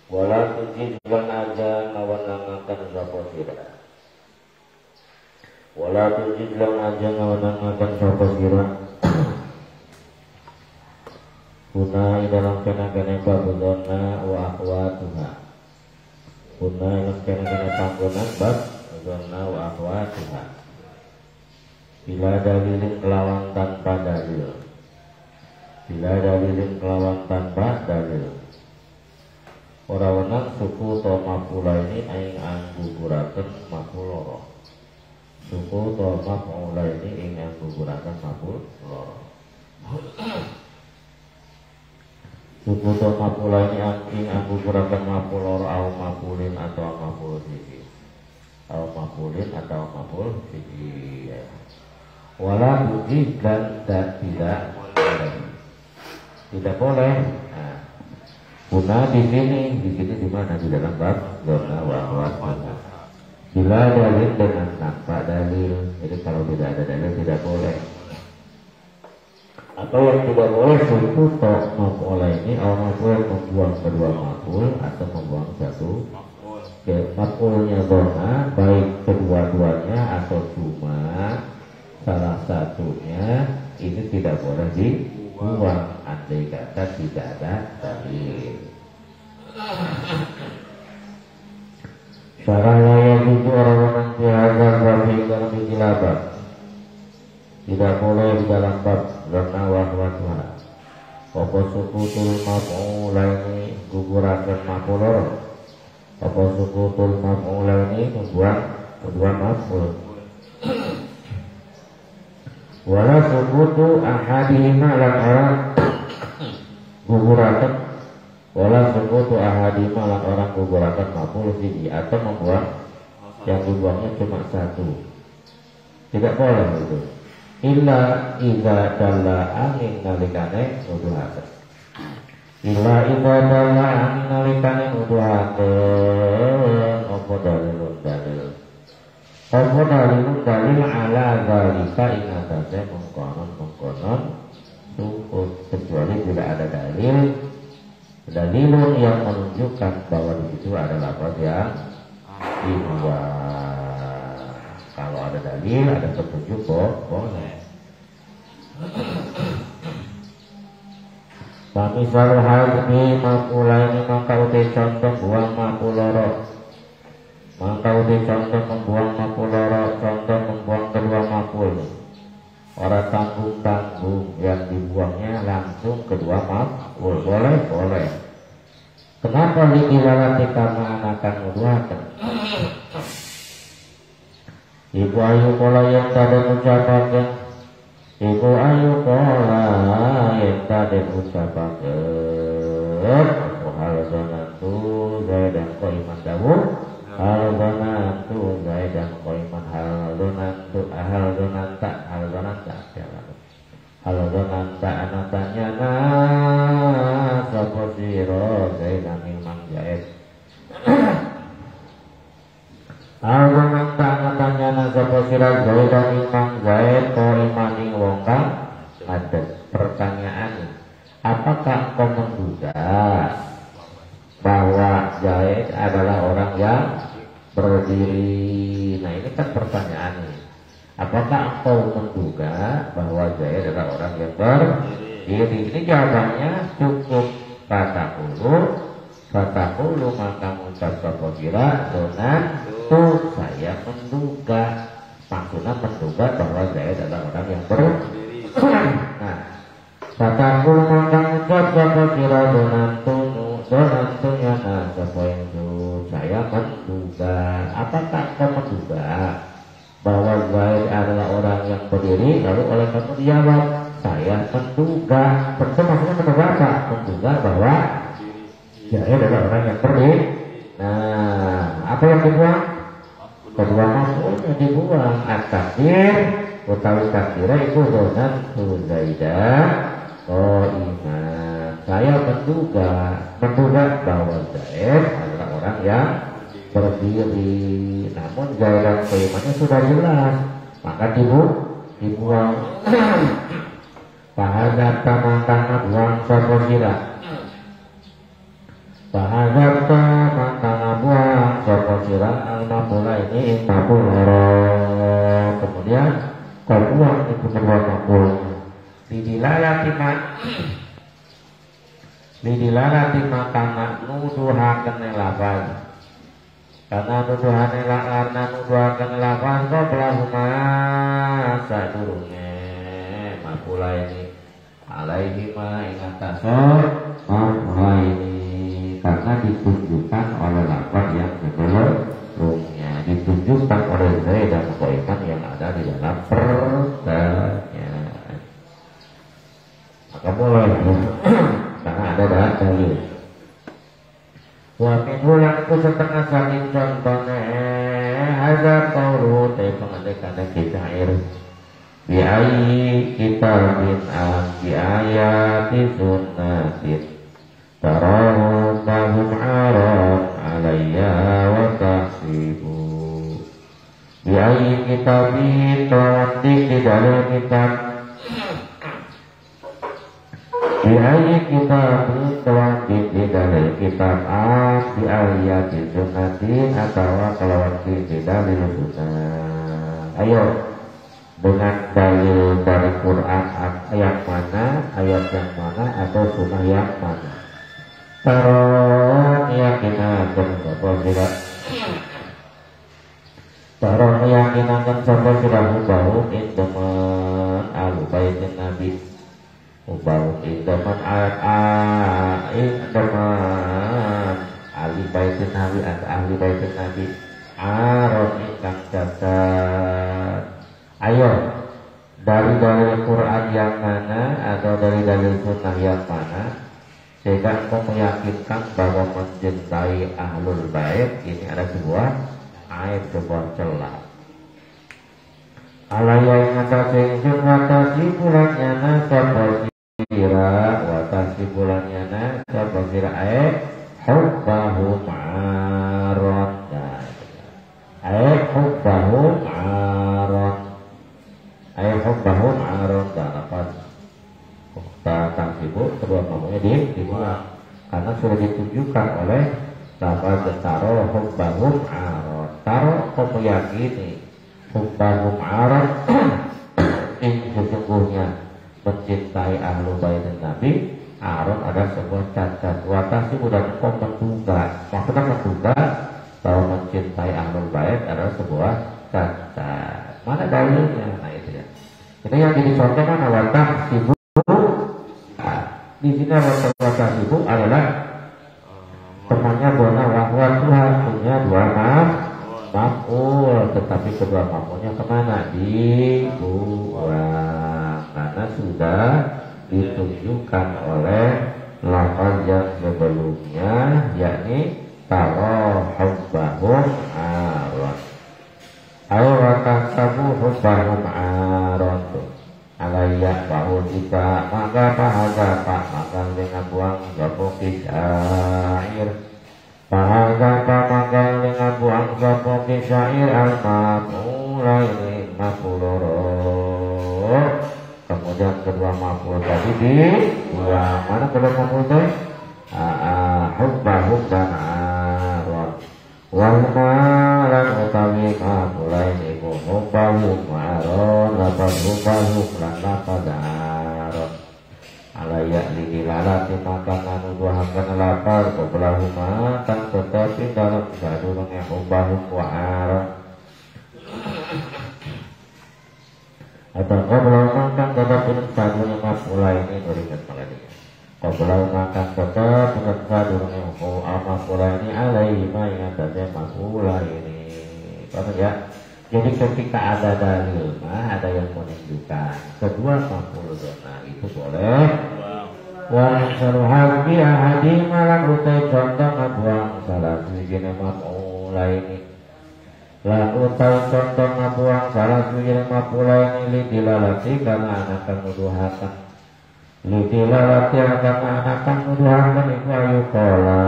Wala tujid lan aja ngawanangakan sapa sira. Wala tujid lan aja ngawanangakan sapa sira. Kuna dalam kena-kena babudona wa akhwatuha. Kuna dalam kena-kena panggonan bab zona wa akhwatuha. Bila dalilin kelawan tanpa dalil. Bila dalilin kelawan tanpa dalil. Ora-wenang suku to mafula ini aing angguguraken mafuloro. Suku to mafula ini ing angguguraken mafuloro. Suku to mafula ini ing angguguraken mafuloro au mafulin atau maful siji. Au mafulin atau maful siji. Wala buji dan tidak boleh. Nah, Kuna di sini di mana di dalam bab zona wa akhwatuha. Bila dalil dengan tanpa dalil, jadi kalau tidak ada dalil tidak boleh. Atau yang tidak boleh suku to maf'ul ini atau maf'ul membuang kedua maf'ul atau membuang satu maf'ulnya zona, baik kedua-duanya atau cuma salah satunya, ini tidak boleh dibuang andai kata tidak ada dalil. Syarahnya itu orang-orang tiada babi dalam ikhtilafat. Tidak boleh di dalam bab zona wa akhwatuha. Apa sukutul maf'ul ini guguraken maf'ul. Apa sukutul maf'ul ini membuang kedua maf'ul. Wala sukutu ahadihima lan orang guguraken. Wala sukutu ahadihima lan orang guguraken maf'ul siji atau membuang yang dibuangnya cuma satu. Tidak boleh itu. Illa idza dalla angin nalikane nuduhaken. Illa idza dalla angin nalikane nuduhaken apa dalil apa dalil ala zalika ing atase mengkonon sukut, kecuali bila ada dalil yang menunjukkan bahwa di situ ada lafaz yang dibuang. Kalau ada dalil, ada petunjuk boleh. Misal hadmi maqulaini maka uti contoh buang maquloro. Maka uti contoh membuang maquloro, contoh membuang kedua maqul. Orang tanggung-tanggung yang dibuangnya langsung kedua maqul. Boleh. Kenapa diilalati karena anakan muduhakan? Ibu ayu pola yang tadi ucapakan. Ibu ayu pola yang tadi ucapakan. Hal zanantu zaidan qaiman dawu. Hal zanantu zaidan qaiman. Hal zananta anatanya na saposiro zaidan imam jaid. Al-Zananta angatanya nasabah sirah Zaidan imam Zaid kau imani wong kang ada. Pertanyaan, apakah kau menduga bahwa Zaid adalah orang yang berdiri? Nah ini kan pertanyaannya. Apakah kau menduga bahwa Zaid adalah orang yang berdiri? Ini jawabannya cukup Fatakulu maka mengucap sapa kira donan tu saya menduga. Maksudnya menduga bahwa saya adalah orang yang berdiri. Nah, fatakulu maka mengucap sapa kira donan tu nyana sapa itu saya menduga. Apakah kau menduga bahwa Zaid adalah orang yang berdiri? Lalu oleh kamu dijawab saya menduga. Maksudnya menduga apa? Menduga bahwa Zaid adalah orang yang berdiri. Nah, apa yang dibuang? Kedua maf'ulnya dibuang. At-takdir utawi takdira itu donan tu Zaidah iman. Saya menduga bahwa Zaid adalah orang yang berdiri. Namun Zaid dan imannya sudah jelas, maka dibuang. Bahasa tamang buang sapa sira. Bahasa ini kemudian kau buang itu kedua maf'ulnya Lidilala karena nuduhakan lafaz karena nuduhakan lafaz kau pelahuma sadurunge maf'ula ini alaihi ma ingatasor maf'ula ini karena ditunjukkan oleh lafaz yang sebelumnya ditunjukkan oleh Zaid dan Qaiman yang ada di dalam pertanyaan maka boleh karena ada dalil. Wa minhu yang itu setengah saking contohnya ada qaulu te pengandekan kisah bi ayyi kitabin bi ayati sunnatin tarahu bahum arad alayya wa tahsibu bi ayyi kitabin tawanti di dalam kitab Biaya kita telah di dalam kitab di ayat sunnatin atau kalau di dalam sunnah. Ayo dengan dalil dari Quran ayat mana, ayat yang mana atau sunnah yang mana. Taruh keyakinan tidak. Taruh keyakinan sudah bau indaman al-baitin Nabi. Ubau indaman indaman ahli baitin Nabi atau ahli baitin Nabi aron ingkang cacat. Ayo dari dalil Quran yang mana atau dari dalil sunnah yang mana sehingga engkau meyakinkan bahwa mencintai ahlul bait ini ada sebuah aib, sebuah celah. Alaya yang atas ingsun watasi bulannya nasab kira watasi bulannya nasab kira hubbahum aron hubbahum aron hubbahum aron dan apa tentang sibuk kedua kamunya dibuang karena sudah ditunjukkan oleh lafaz taro hubbahum aron taro kau meyakini hubbahum aron ini sesungguhnya mencintai ahlu baitin Nabi aron ada sebuah cacat watasi dan kau menduga maksudnya menduga bahwa mencintai ahlu bait adalah sebuah cacat. Mana dalilnya? Nah itu ya. Ini yang jadi contoh mana watasibu. Di sini watasibu adalah temannya dua wahwa Tuhan punya dua maf'ul, tetapi kedua maf'ulnya kemana? Dibuang karena sudah ditunjukkan oleh lafaz yang sebelumnya yakni taro hubbahum aron ayo wakasabu hubbahum aron alayya bahwa jika maka pahaga pak maka dengan buang gabung kisyair pahaga pak maka dengan buang gabung kisyair al-maf'ula ini maf'uloro kemudian kedua maf'ul tadi dibuang mana kedua maf'ul tadi hubbahum dan aron wahuma lan utawi maf'ulain iku hubbahum aron lapan hubbahum lan lapan aron alaya lidilalati makanan uduhakan lapar kublahuma tan tetapi dalam sadurungnya hubbahum wa aron atau kublau makan tetapi sadurungnya maf'ulain ini berikan maladinya kublau makan tetap dengan sadurungnya maf'ulain ini alaihi yang ada maf'ulain ini paham ya? Jadi ketika ada dalil ada yang menunjukkan kedua maf'ul dona itu boleh wa saruhal bi ahadi malam utai contoh ngabuang salah sujine maf'ulain ini lan utai contoh ngabuang salah sujine maf'ulain ini dilalati karena anakan nuduhakan dilalati karena anakan nuduhakan itu ayu kola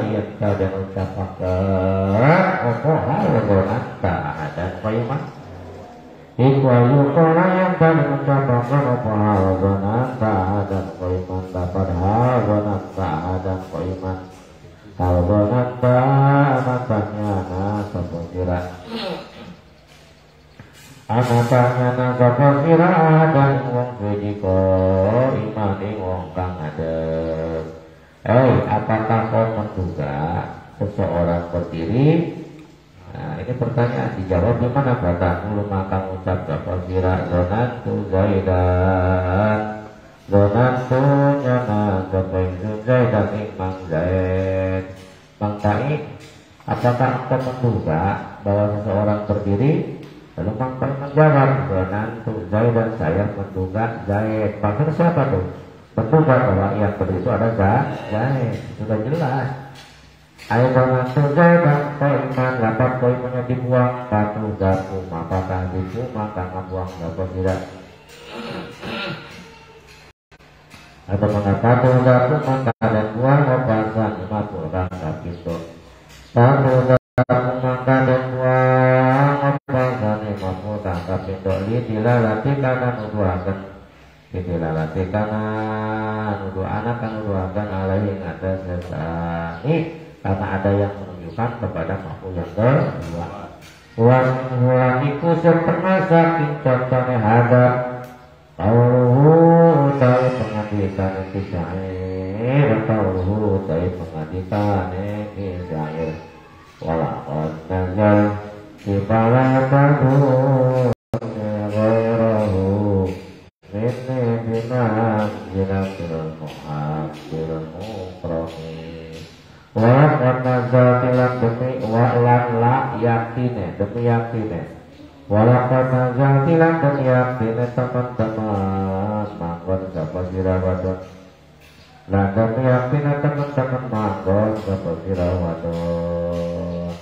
yang kadang ucapakan opo hal donan tak ada payuman iku ayu kola yang kadang ucapakan opo hal donan tak ada payuman dapat hal donan tak ada payuman kalau donan tak makanya seperti sira anatanya nasapa sira dan wong sejiko imani wong kang adem. Apakah kau menduga seseorang berdiri? Nah, ini pertanyaan dijawab di mana kata mulu maka ucap sapa sira donantu zaidan donantu nyana zabainu zaidan imang zaid. Bang Tai, apakah engkau menduga bahwa seseorang berdiri? Lalu Bang Tai menjawab donantu zaidan, saya menduga Zaid. Maksudnya siapa tuh? Menduga bahwa yang berdiri itu ada Zaid. Sudah jelas. Ayo donantu zaidan kau iman dapat kau imannya dibuang batu gapu apakah dibuang karena buang dapat tidak? Atau mengapa tuh maka ada buang opasan 50 rangka pintu. Tahu maka ada buang opasan 50 rangka pintu. Dilalati kanan nuduhakan, dilalati kanan nuduh anak kan nuduhakan alaihi ada sesani karena ada yang menunjukkan kepada makhluk yang kedua. Uang iku setengah saking contohnya hadap. Tauhu ta'i pengadikan eki syair Tauhu ta'i pengadikan eki syair Walakad nazal Sibalatahu Ghairahu Minni binam Jinatil muhabbil mukroni Walakad nazal tilang demi Wa'lan la yakine demi yakine Walaupun nazal tilang dan yakin teman-teman manggon sapa sira wadon. Lan dan yakin teman-teman manggon sapa sira wadon.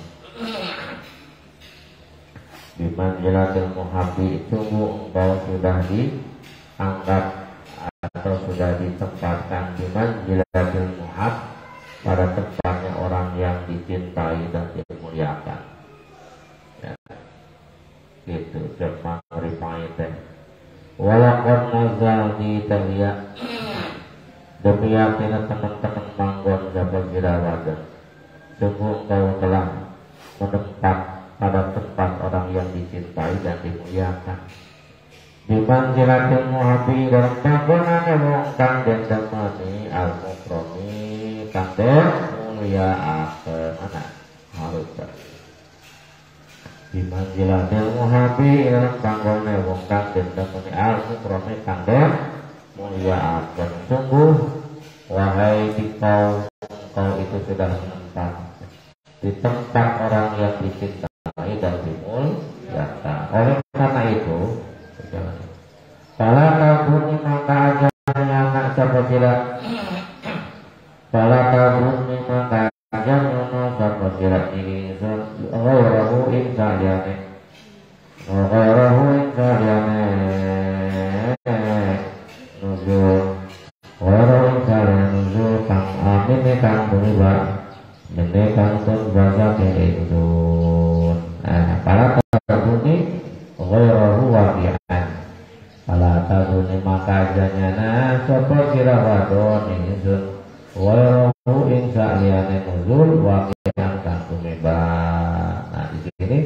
Bimanzilatil muhabbi sungguh engkau sudah diangkat atau sudah ditempatkan bimanzilatil muhab pada tempatnya orang yang dicintai dan dimuliakan. Ya. Gitu cuma rifai teh walaupun nazal di telia demi yakin teman-teman manggon dapat jirawadan sungguh kau telah menempat pada tempat orang yang dicintai dan dimuliakan di manzilatil muhabbi dalam panggonannya wong kang den damani al-mukrami kang den mulia anak harus di manzilatil muhabbi dalam panggone wong kang den damani al-mukrami kang den mulia akan sungguh wahai kau itu sudah menempat di tempat orang yang dicintai dan dimuliakan. Oleh karena itu Fala tabuni maka ajarnya anak sabotila Fala tabuni maka ajarnya sabotila Insan Ghairahu insa'liane Ghairahu insa'liane Nuzul Ghairahu insa'liane Nuzul Kang amin kang berubah Ini kang sun bahasa keindun Fala tabuni Ghairahu wabi'an Fala tabuni maka ajarnya anak sabotila wadon Insun Ghairahu insa'liane Nuzul wabi'an kang tumibah. Nah di sini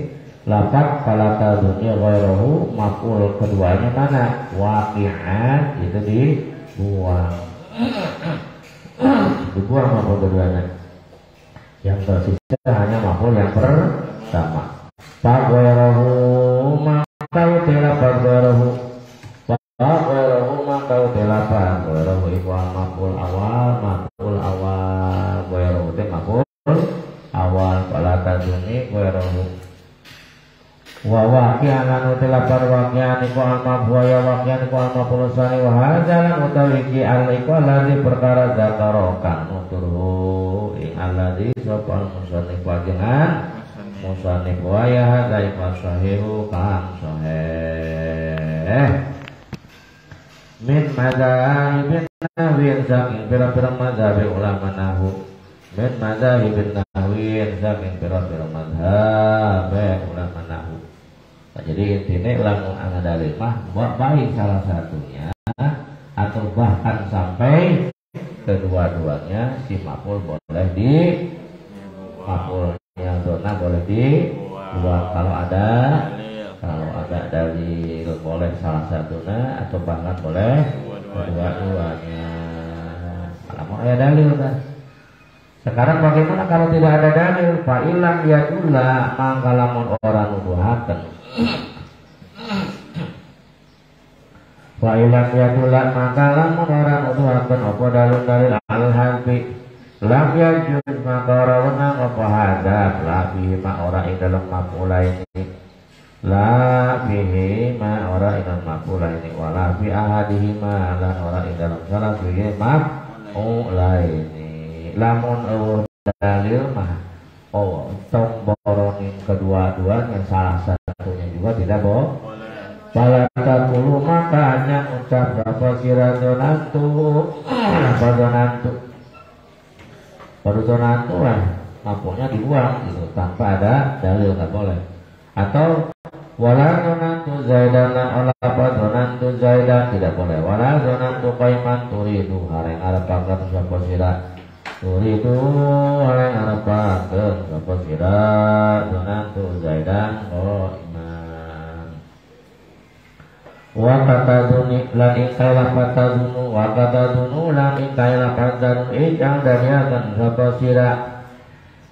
lafaz fala taduni ghairahu maf'ul keduanya mana? Waqi'an itu dibuang. Dibuang maf'ul keduanya. Yang tersisa hanya maf'ul yang pertama. Fa ghairahu maka utilafaz ghairahu. Fa ghairahu maka utilafaz ghairahu iku maf'ul awal ghairahu itu maf'ul awal fala taduni ghairahu. Wa waqi'an lan utilafar waqi'an iku al-maf'ul ya waqi'an iku al-maf'ul tsani wa hadzalan utawi al-iku alladzi perkara zakaro kang nuturhu ing alladzi sapa al-musannif wajihan musannif wa ya hadza iku sahihu kang sahih min madzhabin nahwin saking pira-pira madzhab ulama nahwu min madzhabin nahwin saking pira-pira madzhab ulama nahwu. Nah, jadi intinya lamun ana dalil mah baik salah satunya atau bahkan sampai kedua-duanya si maf'ul boleh di maf'ul yang dona boleh di dua kalau ada dalil boleh salah satunya atau bahkan boleh dua-duanya. Kalau ada dalil kan. Sekarang bagaimana kalau tidak ada dalil? Fa ilam yadulla mangka lamun orang nuduhaken. Fa ilam yadulla maka lamun orang nuduhaken apa dalil-dalil al-hadbi lam yajuz maka ora wenang apa hadap la bihi ma ora ing dalem maf'ula ini la bihi ma ora ing dalem maf'ula ini wala bi ahadihima lan ora ing dalem salah bihi maf'ula ini lamun dalil mah tomboronin kedua-duanya salah satunya juga tidak boleh. Fala taqulu maka hanya ucap apa siradonantu Padonantu lah mampunya dibuang gitu tanpa ada dalil nggak boleh. Atau wala donantu zaidan ola padonantu zaidan tidak boleh. Wala donantu qaiman turidu hareng arapakan sapa sira turidu hareng arapakan sapa sira donantu zaidan qaiman wa kataduni lan ikailah patadunu wa katadunu lan ikailah patadunu ijang dadiakan sapa sira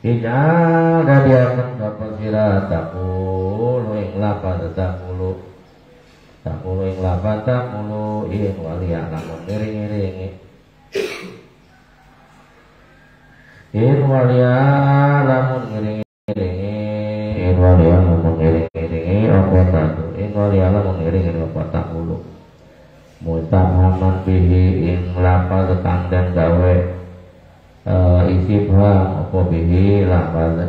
ijang dadiakan sapa sira takulu ing lapan takulu ing lapan takulu ing waliya lamun ngiring-ngiringi ing waliya lamun ngiring-ngiringi ing waliya lamun ngiring-ngiringi apa tadu ing waliya lamun ngiring-ngiringi apa takulu mutamaman bihi ing lapal kang den gawe isibham apa bihi lapal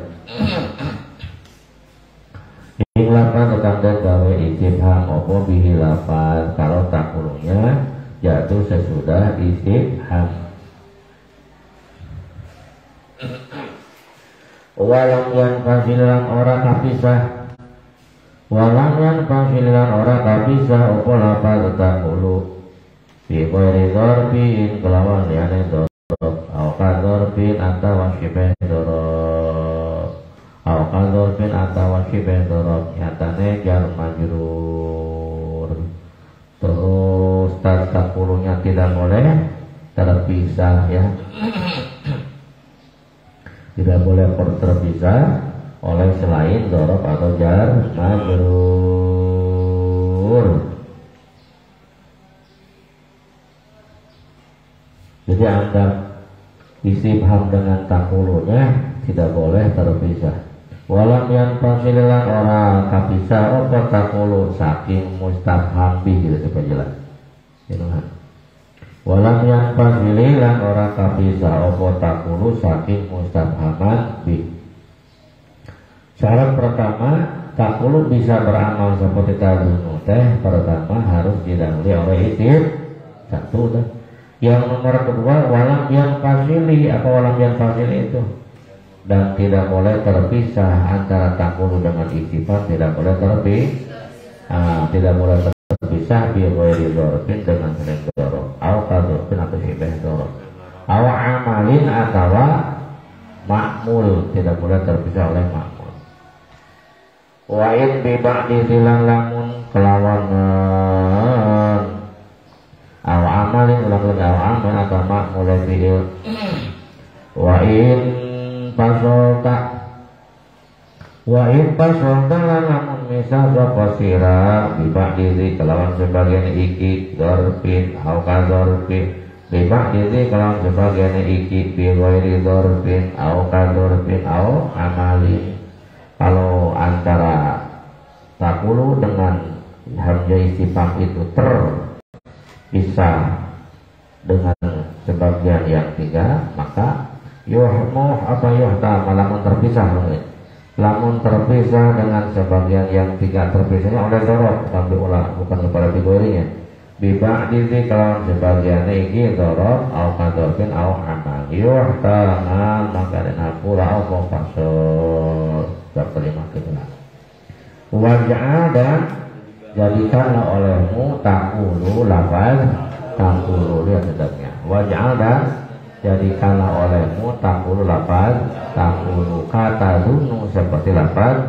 ing lapal kang den gawe isibham apa bihi lapal kalau takulunya jatuh sesudah isibham walau yang fasilan orang kapisah walam yang fasilan orang kapisah opo lapal takulu bi ghairi dzarbin kelawan liyane dzarb au kadzarbin atawa syibeh dzarb au kadzarbin atawa syibeh dzarb nyatane jar majrur terus takulunya tidak boleh terpisah ya tidak boleh terpisah oleh selain dzarab atau jar majrur. Jadi Anda istifham dengan takulunya tidak boleh terpisah. Walam yang fasililan orang kapisah apa takulu saking mustafham bih gitu supaya jelas. Walam yang fasililan orang kapisah apa takulu saking mustafhaman bih. Syarat pertama takulu bisa beramal seperti tadunu teh pertama harus didahului oleh isim satu dah. Yang nomor kedua walam yang fasili apa walam yang fasili itu dan tidak boleh terpisah antara takulu dengan istifham tidak boleh terpisah tidak boleh terpisah bi ghairi dzarfin dengan selain dzarf au kadzarfin atau syibeh dzarf au amalin atawa ma'mul tidak boleh terpisah oleh ma'mul. Wa in bi ba'di silang lamun kelawan aw amalin ulang aw amal atau ma'mul fi'il wa in pasolta lamun misal sapa sira bi ba'di kelawan sebagian iki dzarfin aw kadzarfin bi ba'di kelawan sebagian iki bi ghairi dzarfin aw kadzarfin aw amalin. Kalau antara takulu dengan hamzah istifham itu terpisah dengan sebagian yang tiga, maka yuhmu apa yuhta lamun terpisah lamun terpisah dengan sebagian yang tiga terpisahnya oleh dzaraf bukan diulang bukan kepada figurinya biba dizi kalau sebagian iki dzaraf au kadzarfin au amal yuhta maka dan apura au fasal terima kedua wajah dan jadikanlah olehmu takulu lafaz takulu lihat sedapnya wajah dan jadikanlah olehmu takulu lafaz takulu kata dunu seperti lafaz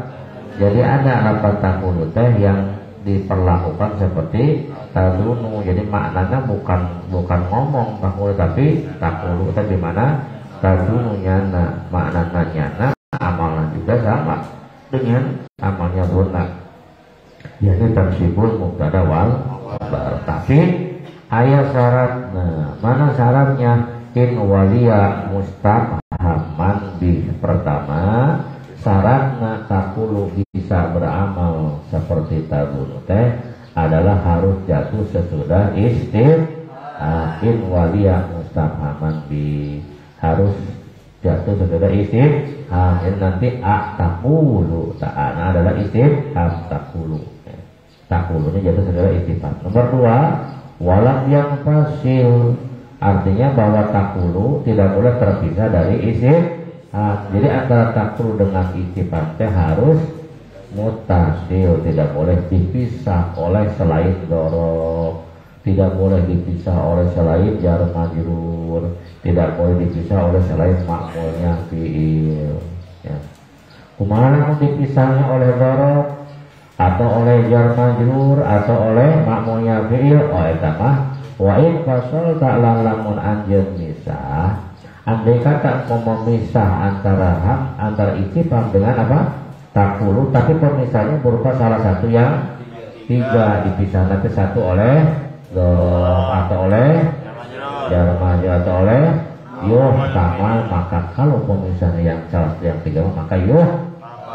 Jadi ada lafaz takulu teh yang diperlakukan seperti tadunu. Jadi maknanya bukan ngomong takulu, tapi takulu teh di mana tadunu nyana, maknanya nyana, amalnya juga sama dengan amalnya dona. Jadi tansibul mubtada wal khabar. Tapi ayat syarat, mana syaratnya? In waliya mustafhaman bi. Pertama, syaratnya takulu bisa beramal seperti tadunu teh adalah harus jatuh sesudah istifham. In waliya mustafhaman bi, harus jatuh sesudah istifham. Ini nanti takulu, ta'ana adalah istifham takulu. Takulu ini jatuh sesudah istifham. Nomor 2, walam yang fasil, artinya bahwa takulu tidak boleh terpisah dari istifham. Jadi antara takulu dengan istifham teh harus mutasil, tidak boleh dipisah oleh selain dorob, tidak boleh dipisah oleh selain jar majrur, tidak boleh dipisah oleh selain makmulnya fiil. Ya. Kumaha dipisahnya oleh dorob atau oleh jar majrur atau oleh makmulnya fiil? Oh eta mah wa in fasal ta'lang lamun anjeun misah. Andai kata mau memisah antara istifham dengan apa? Takulu, tapi pemisahnya berupa salah satu yang tiga, dipisah nanti satu oleh dorob atau oleh jar majrur atau oleh tamal, maka kalau pemisahnya yang salah satu yang tiga maka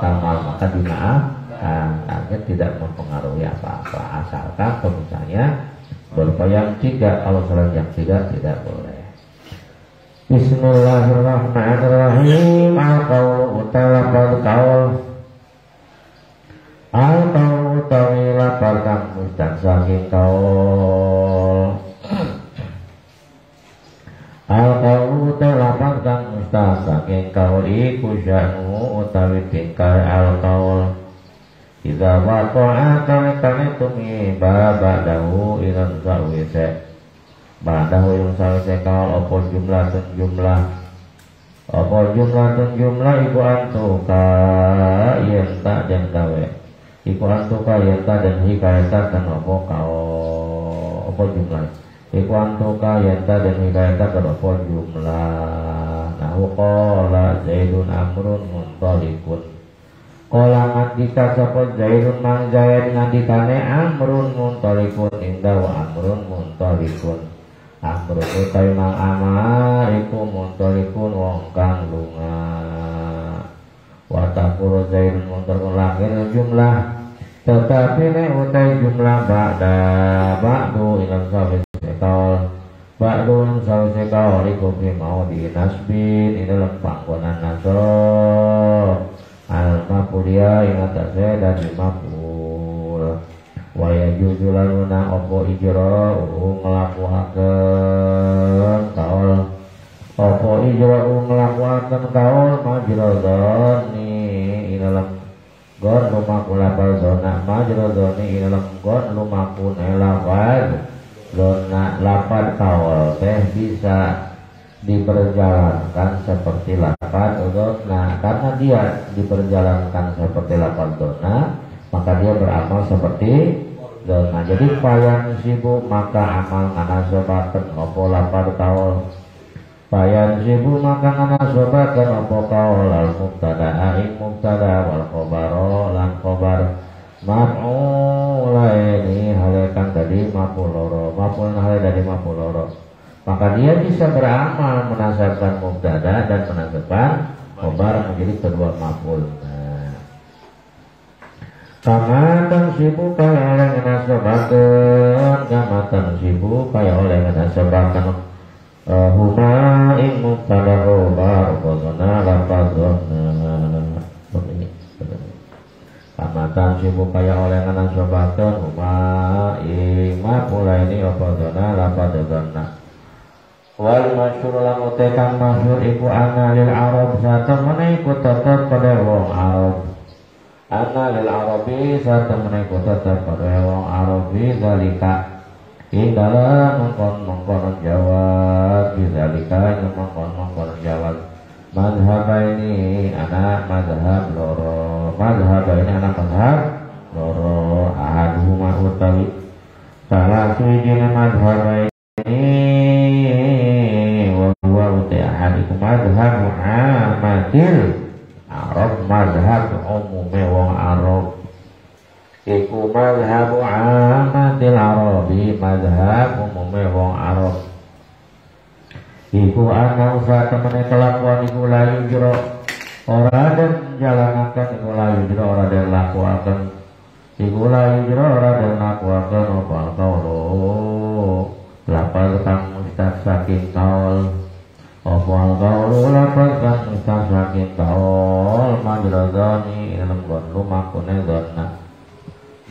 tamal, maka dimaafkan. Artinya tidak mempengaruhi apa-apa asalkan pemisahnya berupa yang tiga. Kalau selain yang tiga tidak boleh. Bismillahirrahmanirrahim. Al-qaul utalafal qaul, al-qaul utawilafal kang mustan saking qaul, al-qaul utalafal kang mustan saking qaul iku sya'nu utawi tingkai al-qaul. Idza waqa'a kalikan tumi babadahu ilan sa'wise, ba'dahu ilan sa'wise qaul opo jumlatun jumlah iku antuka yenta dan gawe, iku antuka yenta dan hikayata dan opo jumlah, iku antuka yenta dan hikayata dan opo jumlah. Nahu qala Zaidun amrun muntalikun, qala ngandika sapa Zaidun mang Zaid ngandikane amrun muntalikun indah wa amrun muntalikun. Amrun utawi mang amar iku muntalikun wong kang lunga. Wa taqulu Zaidun muntalikun lakir jumlah, tetapi nek utai jumlah ba'du ilang sawise kaul, ba'du ilang sawise kaul iku fi mau di nasbin ini dalam panggonan nasab al-mafulia ing atase dan maful. Wa yajuzu lanuna opo ijra nglakuaken kaul, opo ijra nglakuaken kaul majradani ing dalam gon lumaku lapal zona, majradani ing dalam gon lumaku lafaz zona. Lafaz kaul teh bisa diperjalankan seperti lafaz dona. Karena dia diperjalankan seperti lafaz dona, maka dia beramal seperti dona. Jadi fayan sibu maka amal nganasobaken opo lafaz kaul, fayan sibu maka nganasobaken opo kaul al mubtada ing mubtada wal khobaro lan khobar maf'ulaini halekan tadi maf'uloro, maf'ulun hale dari maf'uloro. Maka dia bisa beramal menasabkan mubtada dan menasabkan khobar menjadi kedua maf'ul. Kama tansibu kaya oleh nasabakan, kama tansibu kaya oleh nasabakan huma ing mubtada khobar wadona lafadzona. Kama tansibu kaya oleh nasabakan huma ing maf'ulaini wadona lafadzona. Wal masyhur lamu tekang masyhur iku ana lil arab satemene iku tetep pada wong Arab. Ana lil arabi satemene iku tetep pada wong Arabi zalika ing dalam mengkon jawab bizalika ing mengkon jawab mazhab ini anak mazhab loro. mazhab ini anak mazhab loro ahaduhuma utawi salah sujil mazhab ini wa huwa utai ahadikum mazhab amatil Arab mazhab umume wong Arab iku mazhab amatil Arabi mazhab umume wong Arab iku ana usaha temene kelakuan iku layu jero ora den jalanaken iku layu jero ora den lakuaken iku layu jero ora den lakuaken apa kaula lapar kang mustaq saking kaul apa kaula lapar kang mustaq saking kaul majradani ilm gon lumakune donna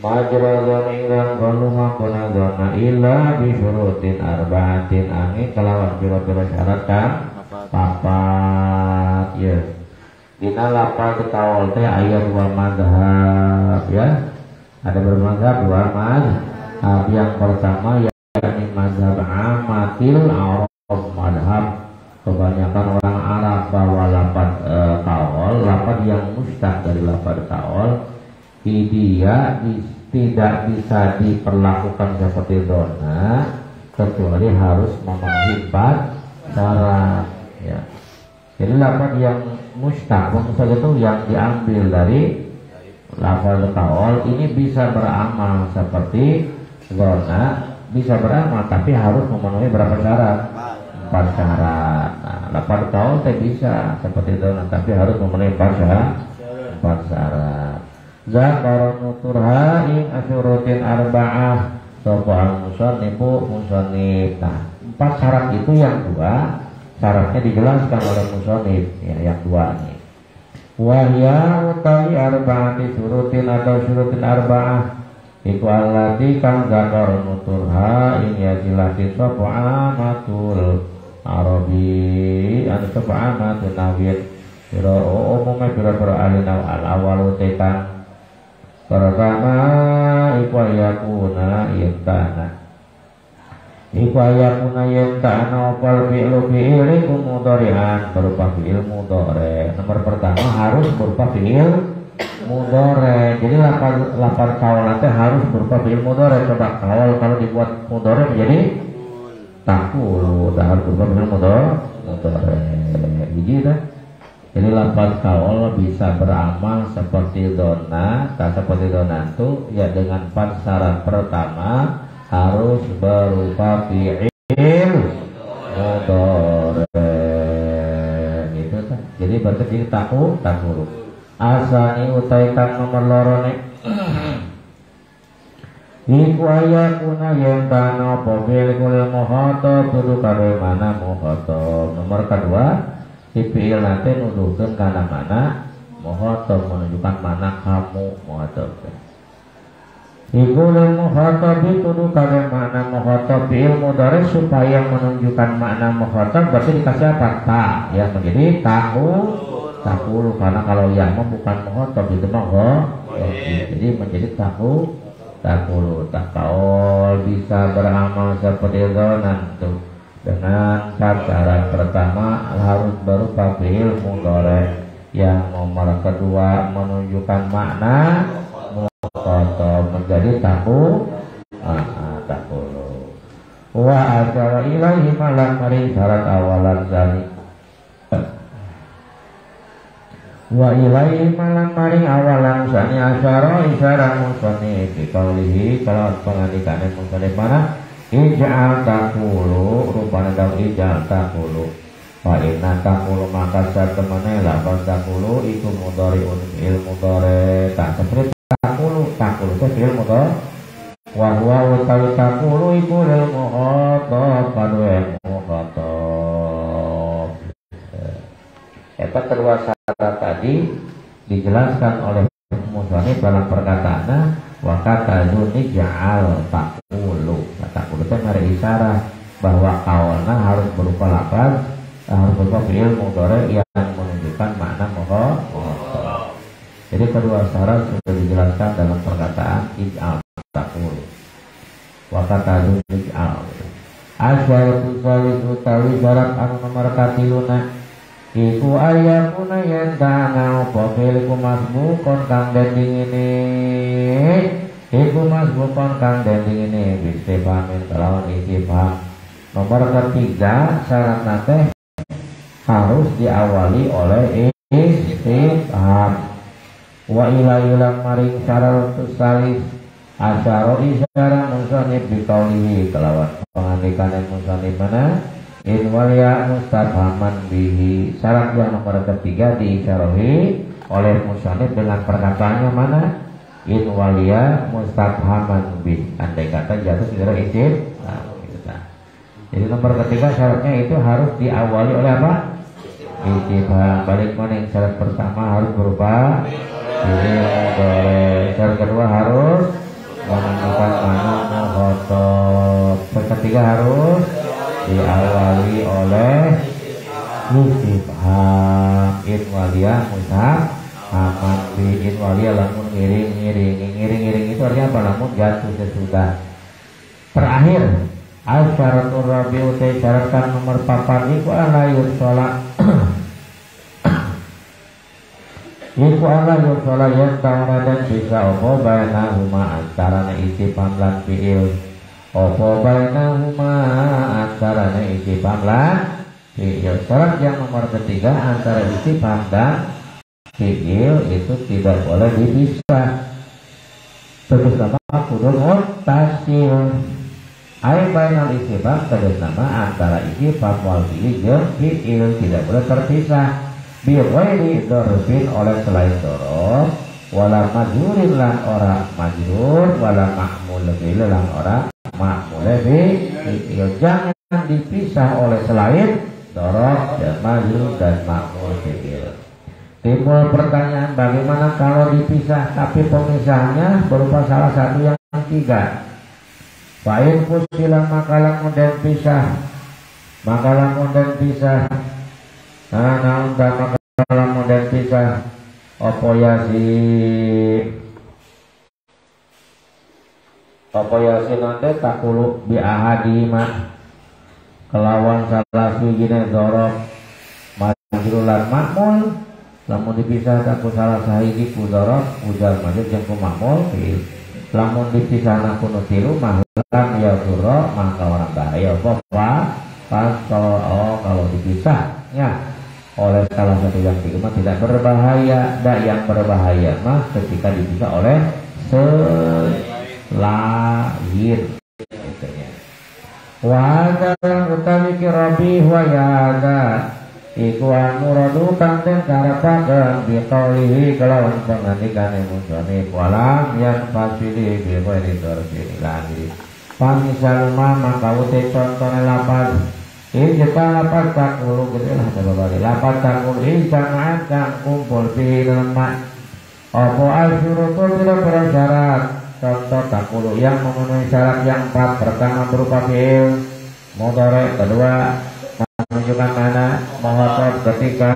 majradani ilm gon lumakune donna illa bi syurutin arba'atin angin kelawan pira-pira syarat kang papat ya dina lapar kaul teh aya dua mazhab ya ada bermazhab dua mazhab yang pertama yakni mazhab amatil Arab mazhab kebanyakan orang Arab bahwa lapad kaul lapad yang mustaq dari lapad kaul dia tidak bisa diperlakukan seperti dona kecuali harus memenuhi 4 syarat ya. Jadi lapad yang mustaq itu yang diambil dari lapad kaul ini bisa beramal seperti dona bisa beramal tapi harus memenuhi berapa syarat? 4 syarat. Nah, lapar kaul teh bisa seperti itu, tapi harus memenuhi 4 syarat. Zakar nuturha ing asyurutin arba'ah sapa musannifu musannif. Nah, 4 syarat itu yang dua syaratnya dijelaskan oleh musannif ya, yang dua ini. Wa ya utawi arba'ati syurutin atau syurutin arba'ah iku allati kang zakar nuturha ing ya silati sapa amatul Arabi anu sapa amatul nawir pira umume pira-pira alina al-awal tekan pertama iku ayakuna yentana iku ayakuna yentana opal fi'lu fi'il iku mudhari'an berupa fi'il mudhari nomor pertama harus berupa fi'il mudhari. Jadi lapar kaul nanti harus berupa fi'il mudhari. Coba kaul kalau dibuat mudhari menjadi takulu, harus berupa fi'il mudhari. Biji dah. Jadi lapar kaul bisa beramal seperti dona, tak seperti dona itu ya dengan 4 syarat. Pertama harus berupa fi'il mudhari. Gitu kan. Jadi berarti takulu. Asani utai kang nomor lorone iku ayakuna yang tano pobil kulil muhotob tuduh kare mana muhotob. Nomor kedua si fi'il nanti nuduhkan karena mana muhotob menunjukkan mana kamu muhotob iku lil muhotob tuduh kare mana muhotob fi'il mudhari supaya menunjukkan makna muhotob berarti dikasih apa? Ta yang menjadi takulu karena kalau yang bukan muhotob itu jadi menjadi takulu takul bisa beramal seperti donan tuh dengan 4 syarat. Pertama harus berupa fi'il mudhari, yang nomor kedua menunjukkan makna muhotob menjadi takulu wa asyara ilaihi malam mari syarat awalan zalik wa ilaihi malam maring awalan sani asyara isyara musannif dikaulihi kalau pengandikane musannif mana ij'al takulu rupanya daun ij'al takulu wa inna takulu maka satemene lapan takulu iku mudhari'un fi'il mudhari tak seperti takulu itu fi'il mudhari wa huwa utawi takulu iku lil muhotob kadue muhotob. Eta kedua syarat tadi dijelaskan oleh musannif dalam perkataannya wa katazun ij'al takulu. Takulu itu mari isyarat bahwa kaulna harus berupa lafaz, harus berupa fi'il mudhari yang menunjukkan makna muhotob. Jadi kedua syarat sudah dijelaskan dalam perkataan ij'al takulu wa katazun ij'al. Asyaratu salisu tawi syarat anu nomor katiluna iku ayakuna yen tanau popiliku masbukon kang dending ini iku masbukon kang dending ini bistifamin kelawan istifham. Nomor ketiga syarat nate harus diawali oleh istifham. Wa ilang maring syarat salis asyara isyara musonib bikaulihi kelawan pengandikan musonib mana in waliya mustafhaman bihi. Syarat yang nomor ketiga diisyarahi oleh musonib dengan perkataannya mana in waliya mustafhaman bihi. Andai kata jatuh segera isim. Jadi nomor ketiga syaratnya itu harus diawali oleh apa? Istifham. Balik mana yang syarat pertama harus berupa boleh. Syarat kedua harus menunjukkan mana mukhatab. Syarat ketiga harus diawali oleh istifham. In waliyah mustafhaman bi in waliyah lamun ngiring itu artinya apa? Lamun jatuh sesudah. Terakhir asyaratul rabi'u syaratkan nomor 4 iku ala yusola iku ala yusola yang ta'ala dan bisa opo bainahuma antarana istifham lan fi'il opo bainahuma antarana istifham lan fi'il. Syarat yang nomor ketiga antara istifham dan fi'il itu tidak boleh dipisah. Terus nama kudu muttasil. Ai bainal istifham tegas nama antara istifham wal fi'il jeung fi'il tidak boleh terpisah. Bi ghairi dzarfin oleh selain dzarf wala majrurin lan ora majrur wala ma'mul fi'il lan ora ma'mul fi'il. Jangan dipisah oleh selain dzarf dan majrur dan ma'mul fi'il. Timbul pertanyaan bagaimana kalau dipisah tapi pemisahnya berupa salah satu yang tiga. Fa'in fusilah makalah kemudian pisah nah makalah kemudian pisah opo yasi nanti takulu bi ahadima kelawan salah sujine dzaraf majrulan ma'mul lamun dipisah taku salah sahiji ku dzaraf ujal majrur jeung ku ma'mul lamun dipisah kuno tilu mahlan ya surah maka orang bahaya kalau dipisahnya oleh salah satu yang tiga tidak berbahaya. Dan yang berbahaya mah ketika dipisah oleh selain wahada utawi kirabi wayada iku amuradu kanten karapakan biqaulihi kelawan pengandikan musonif walam yang fasili biqairi dzarfin lagi pamisalma maka uti contohnya lapad ijta lapad takulu gitu lah ada lapad takulu ijtama'at kang kumpul fihi lemak opo al-syurutu tidak bersyarat. Contoh takulu yang memenuhi syarat yang 4 pertama berupa fi'il mudhari, kedua menunjukkan mana mukhatab ketika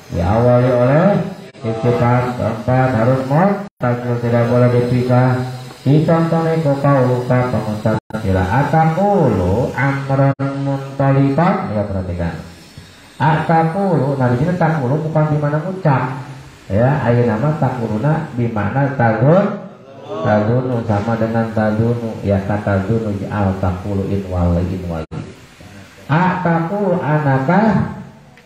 diawali oleh istifham, keempat harus muttasil tidak boleh dipisah. Dicontohnya kau luka pengucap sila atakulu amran muntalikan ya perhatikan atakulu. Nah di sini takulu bukan di mana ucap ya ayo nama takuluna di mana tadunu sama dengan tadunu ya kata dunu al takulu in wali atakulu anaka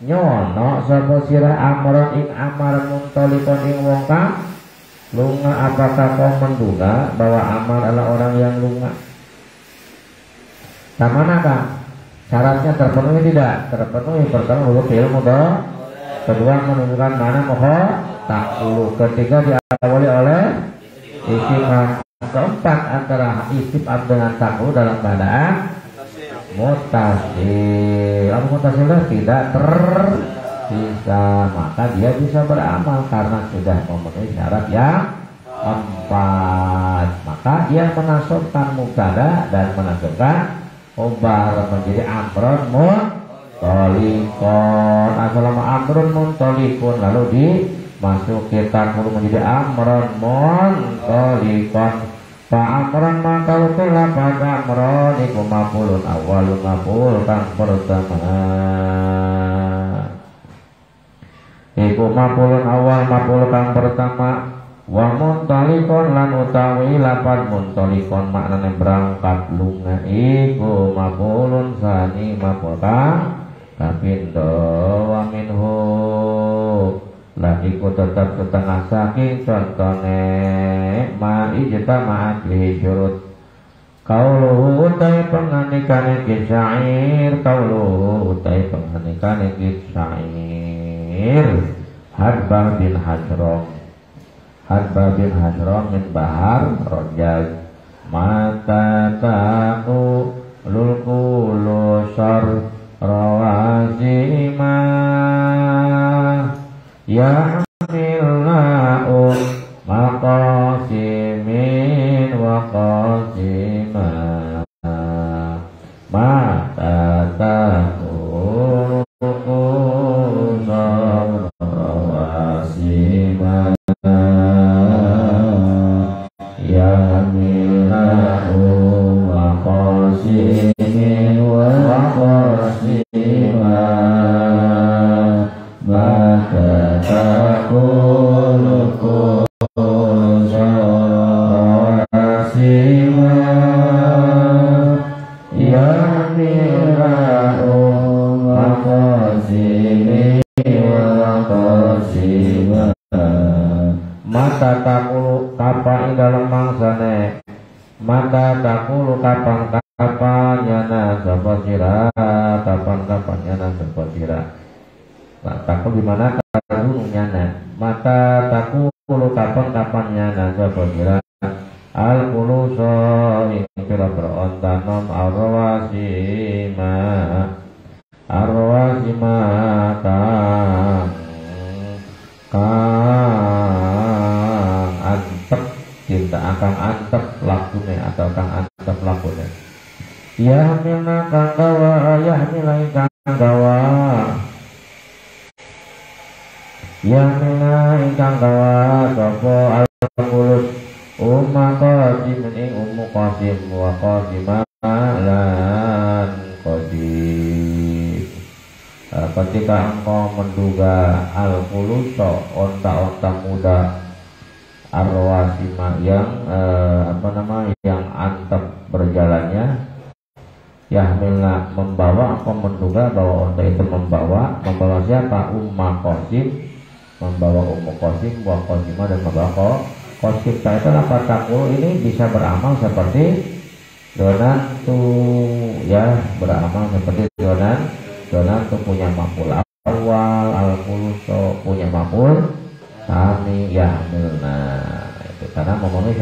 nyono sapa sira amran ing amar muntalikon ing wong kang lunga. Apakah kau menduga bahwa Amar adalah orang yang lunga? Nah manakah syaratnya terpenuhi tidak? Terpenuhi. Pertama huruf fi'il mudhari, kedua menunjukkan mana takulu, ketiga diawali oleh istifham, keempat antara istifham dengan takulu dalam keadaan muttasil. Muttasil tidak bisa, maka dia bisa beramal karena sudah memenuhi syarat yang 4. Maka dia menasabkan mubtada dan menasabkan khobar menjadi amrun muntalikun. Selama amrun muntalikun lalu dimasuki takulu menjadi amrun muntalikun. Fa amrun maka utulah pada amrun iku maf'ulun awwalun maf'ul kang pertama. iku maf'ulun awal maf'ul kang pertama. Wa muntalikon lan utawi lapan muntalikon maknane berangkat lunga iku maf'ulun sani maf'ul kang kapindo. Wa minhu lan iku tetap setengah saking contone ma ijtama'at li syurut kauluhu utai penganikane kisyair kauluhu utai penganikane kisyair Hadbah bin Hajrom min bahar rojaz mata taku lulkulu sor rawazima ya milna'u maqasimin wa qasima mata taku lulkulu sor rawazima ya milna'u maqasimin wa qasima maka takulu kusawasima ya mira'u maqasimi wa qasima mata takulu kapan dalam mangsane mata takulu kapan yana sapa sira kapan yana sapa sira. Takul di mana kalau nyana mata takulu kapan nyana sapa sira al kuluso ing pira beronta nom arwasima kang antep cinta akan antep lakune atau kang antep lakune ya milna kang gawa ya milai kang gawa ya milna ingkang gawa sapa al-kulus qasim ing qasim wa qasiman lan qasim. Ketika engkau menduga al-kuluso onta-onta muda arwasima yang yang antep berjalannya yahmilna membawa engkau menduga bahwa onta itu membawa siapa qasim membawa qasim wa qasima dan membawa qasim. Itu lapan takul ini bisa beramal seperti donan tu ya beramal seperti donan tu punya maf'ul awal al-kuluso punya maf'ul sani yahmilna itu karena memenuhi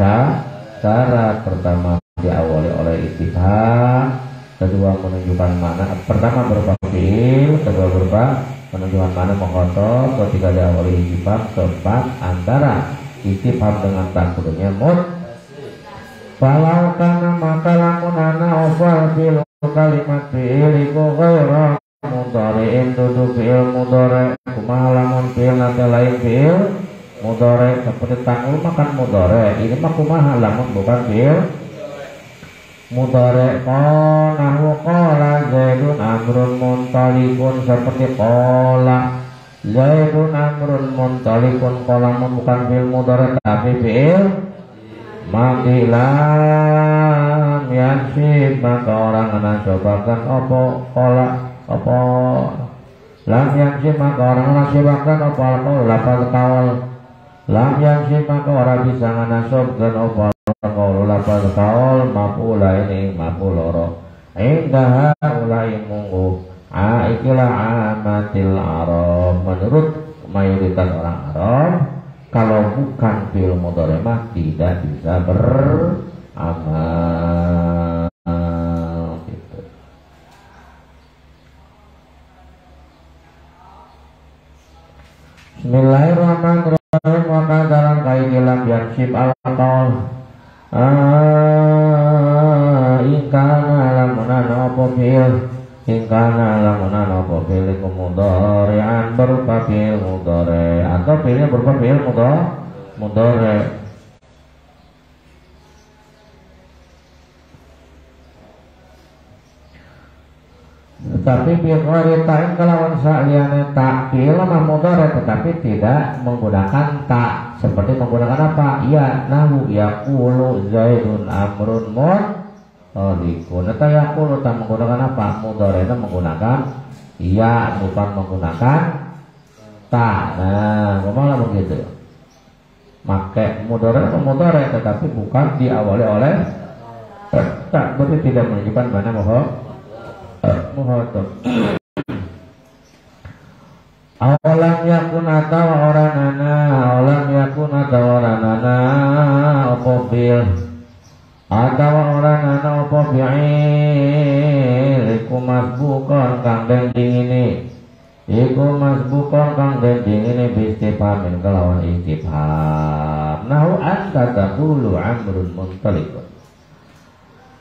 syarat pertama diawali oleh istifham, kedua menunjukkan mana pertama berupa fi'il, kedua berupa menunjukkan mana mengkotor, ketiga diawali istifham, keempat antara istifham dengan takdirnya falau kana maka lamun ana ofal fil kalimat fi'il iku ghairu mudhari'in dudu fi'il mudhari' kumaha lamun fi'il nanti lain fi'il mudhari' seperti tangul makan mudhari' ini mah kumaha lamun bukan fi'il mudhari' qala qala zaidun amrun muntalikun seperti qala zaidun amrun muntalikun qala bukan fi'il mudhari' tapi fi'il mati lam yansib maka orang menasabkan opo kola opo lam yansib maka orang menasabkan opo alkohol lapal kawal lam yansib maka orang bisa menasabkan opo alkohol lapal kawal mapula ini mapuloro indah ulai munggu ikilah amatil Arab menurut mayoritas orang Arab. Kalau bukan fi'il mudhari' mah tidak bisa beramal gitu. Bismillahirrahmanirrahim wa qadaran kailam yansib al-qaul ingkana lamunan apa fi'il ingkana lamunan apa fi'il mudhari'an berupa fi'il mudhari' atau fi'ilnya berupa fi'il mudhari'. tapi biqari ta'in kelawan sa'liane tak fi'il mah mudhari tetapi tidak menggunakan tak seperti menggunakan apa? Ya nahu yaqulu Zaidun amrun muthalikun. Eta yaqulu tak menggunakan apa? Mudhari menggunakan ya bukan menggunakan tak. Nah, kumaha begitu? Make mudhari tetapi bukan diawali oleh tak, berarti tidak menunjukkan mana muhotob. Awalam yakun atau oranana, awalam yakun atau oranana opobil, atau oranana opobil, iku masbukon kang dending ini, iku masbukon kang dending ini bistifamin kelawan istifham. Nahu anta taqulu amrun muntalikun.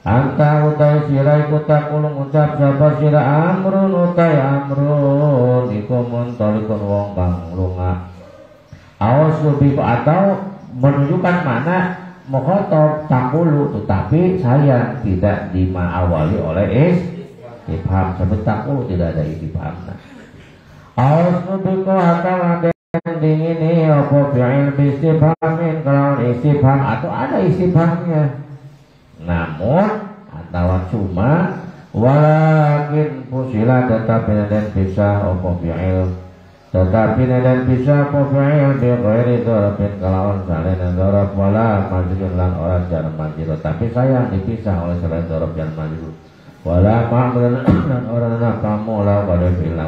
Anta utai sirai kuta kulung ucap sapa sira amrun utai amrun iku muntalikun wong kang lunga. Awas lebih atau menunjukkan mana mukhatab takulu tetapi saya tidak diawali oleh istifham sebut takulu tidak ada istifhamna. Awas lebih atau ada dingin ini apa fi'il istifhamin kalau istifham atau ada istifhamnya. Namun atau cuma walakin fusila tetapi dan bisa opo fi'il tetapi dan bisa opo fi'il bi ghairi dzarafin kalawan salena dzaraf wala majrur lan ora jar majrur tapi sayang dipisah oleh selain dzaraf jar majrur wala ma'mul lan ora kamu la pada fi'il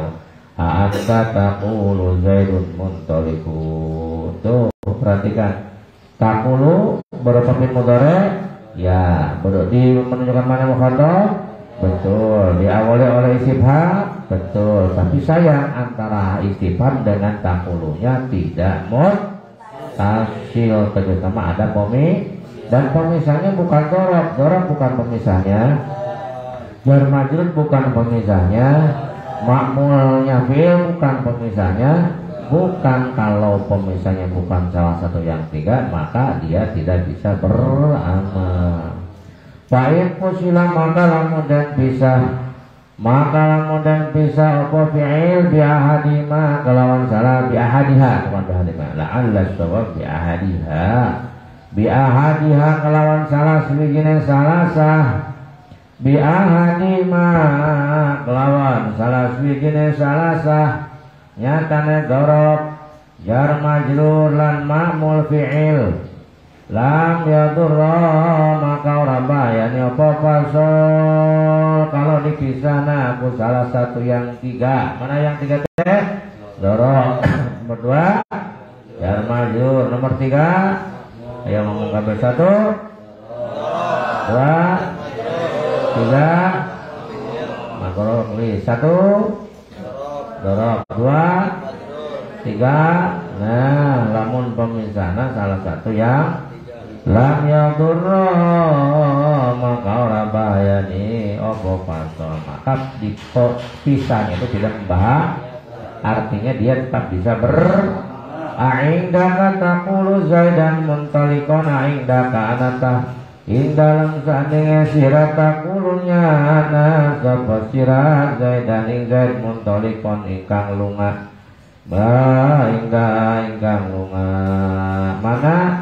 anta taqulu Zaidun muntaliqun. Tuh perhatikan taqulu berapa fi'il mudhari. Ya, berarti menunjukkan mana mukhatab? Betul. Diawali oleh istifham? Betul. Tapi sayang antara istifham dengan taqulunya tidak muttasil, terutama ada dan pemisahnya bukan dzaraf. Dzaraf bukan pemisahnya. Jar majrur bukan pemisahnya. Ma'mulnya fi'il bukan pemisahnya. Bukan, kalau pemisahnya bukan salah satu yang tiga maka dia tidak bisa beramal. Fa'in fusila maka lamun dan bisa apa fi'il bi'ahadima kelawan salah bi'ahadiha bukan bi'ahadima la'alla sawab bi'ahadiha kelawan salah sebegini salah sah bi'ahadima kelawan salah sebegini salah sah nyatane dzaraf jar majrur lan ma'mul fi'il lam yadurra maka ora bahayane apa fasol kalau dipisahna aku salah satu yang tiga. Mana yang tiga teh? Dzaraf. Nomor dua jar majrur. Nomor tiga ayo ngomong kabeh satu dua tiga makro satu dorok dua tiga. Nah lamun pemisahna salah satu yang lam yadurra maka ora bahaya nih opo fasol maka dipisahnya itu tidak membahas artinya dia tetap bisa aindaka taqulu Zaidan muntalikon aindaka anata indalam sandinge sira taqulunya ana sapa sira Zaidan ing Zaid muntalikon ingkang lunga ingkang lunga. Mana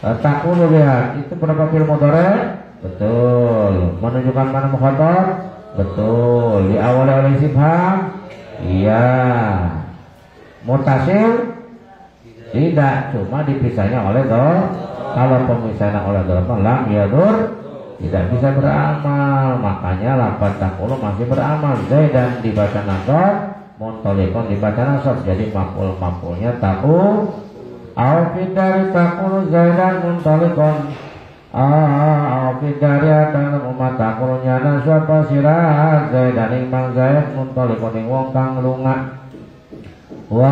taqulu lihat itu berapa fi'il mudhari? Betul. Menunjukkan mana mukhatab? Betul. Diawali oleh istifham? Iya. Mutasil? Tidak, cuma dipisahnya oleh kalau pemisahnya oleh dzaraf lam yadur tidak bisa beramal. Makanya lafaz taqulu masih beramal. Zaidan dibaca nasab, muntalikon dibaca nasab. Jadi maf'ulnya taqu au fidari taqulu Zaidan muntalikon au fidari akan umat taqulunya nasab pasirah Zaidan ing mang Zaid muntalikon ing wong kang lunga wa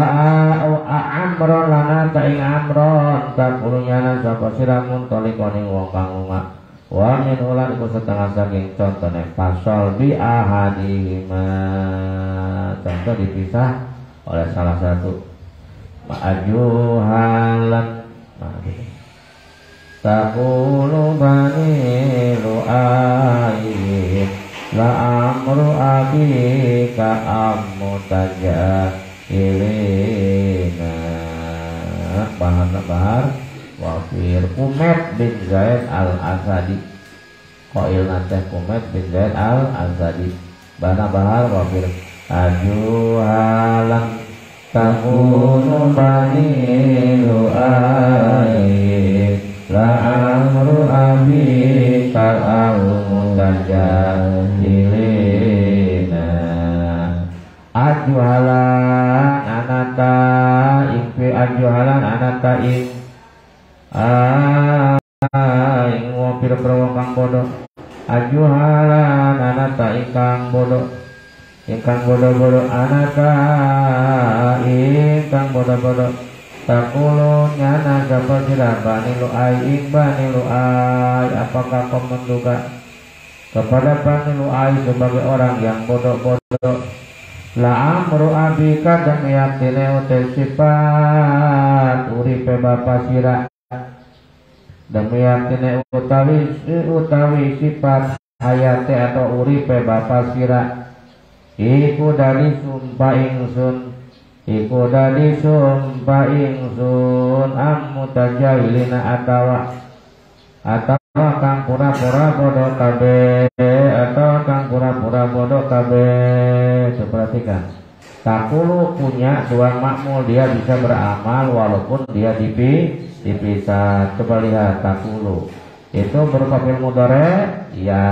amron lana ta'ing amron taqulunya nasab pasirah muntalikon ing wong kang lunga wa min ulan iku setengah saking contohnya pasal bi ahadihima contoh dipisah oleh salah satu ma'ajuhalan taqulu bani lu'ayi la amru afika amutaja ilina bahar wafir Kumet bin Zaid al-Asadi Qail nanteh Kumet bin Zaid al-Asadi bahar wafir ajuhalan takunu bani lu'ai la amru abi al-mudajjilina ajuhalan anata ingfi ajuhalan anata ing wapir prawa kang bodoh ajuhalan anata ingkang bodoh ingkang bodoh-bodoh anaka ingkang bodoh-bodoh takulu nyana gapa sira bani lu'ai apakah kau menduga kepada bani lu'ai sebagai orang yang bodoh-bodoh la amru abika dan yaktine utel sifat uripe bapa sira demi yaktine utawi sifat hayate atau uripe bapa sira iku dari sumpah ingsun mutajahilina atawa kang pura-pura bodoh kabeh perhatikan takulu punya dua makmul dia bisa beramal walaupun dia dipisah. Coba lihat takulu itu berupa fi'il mudhari ya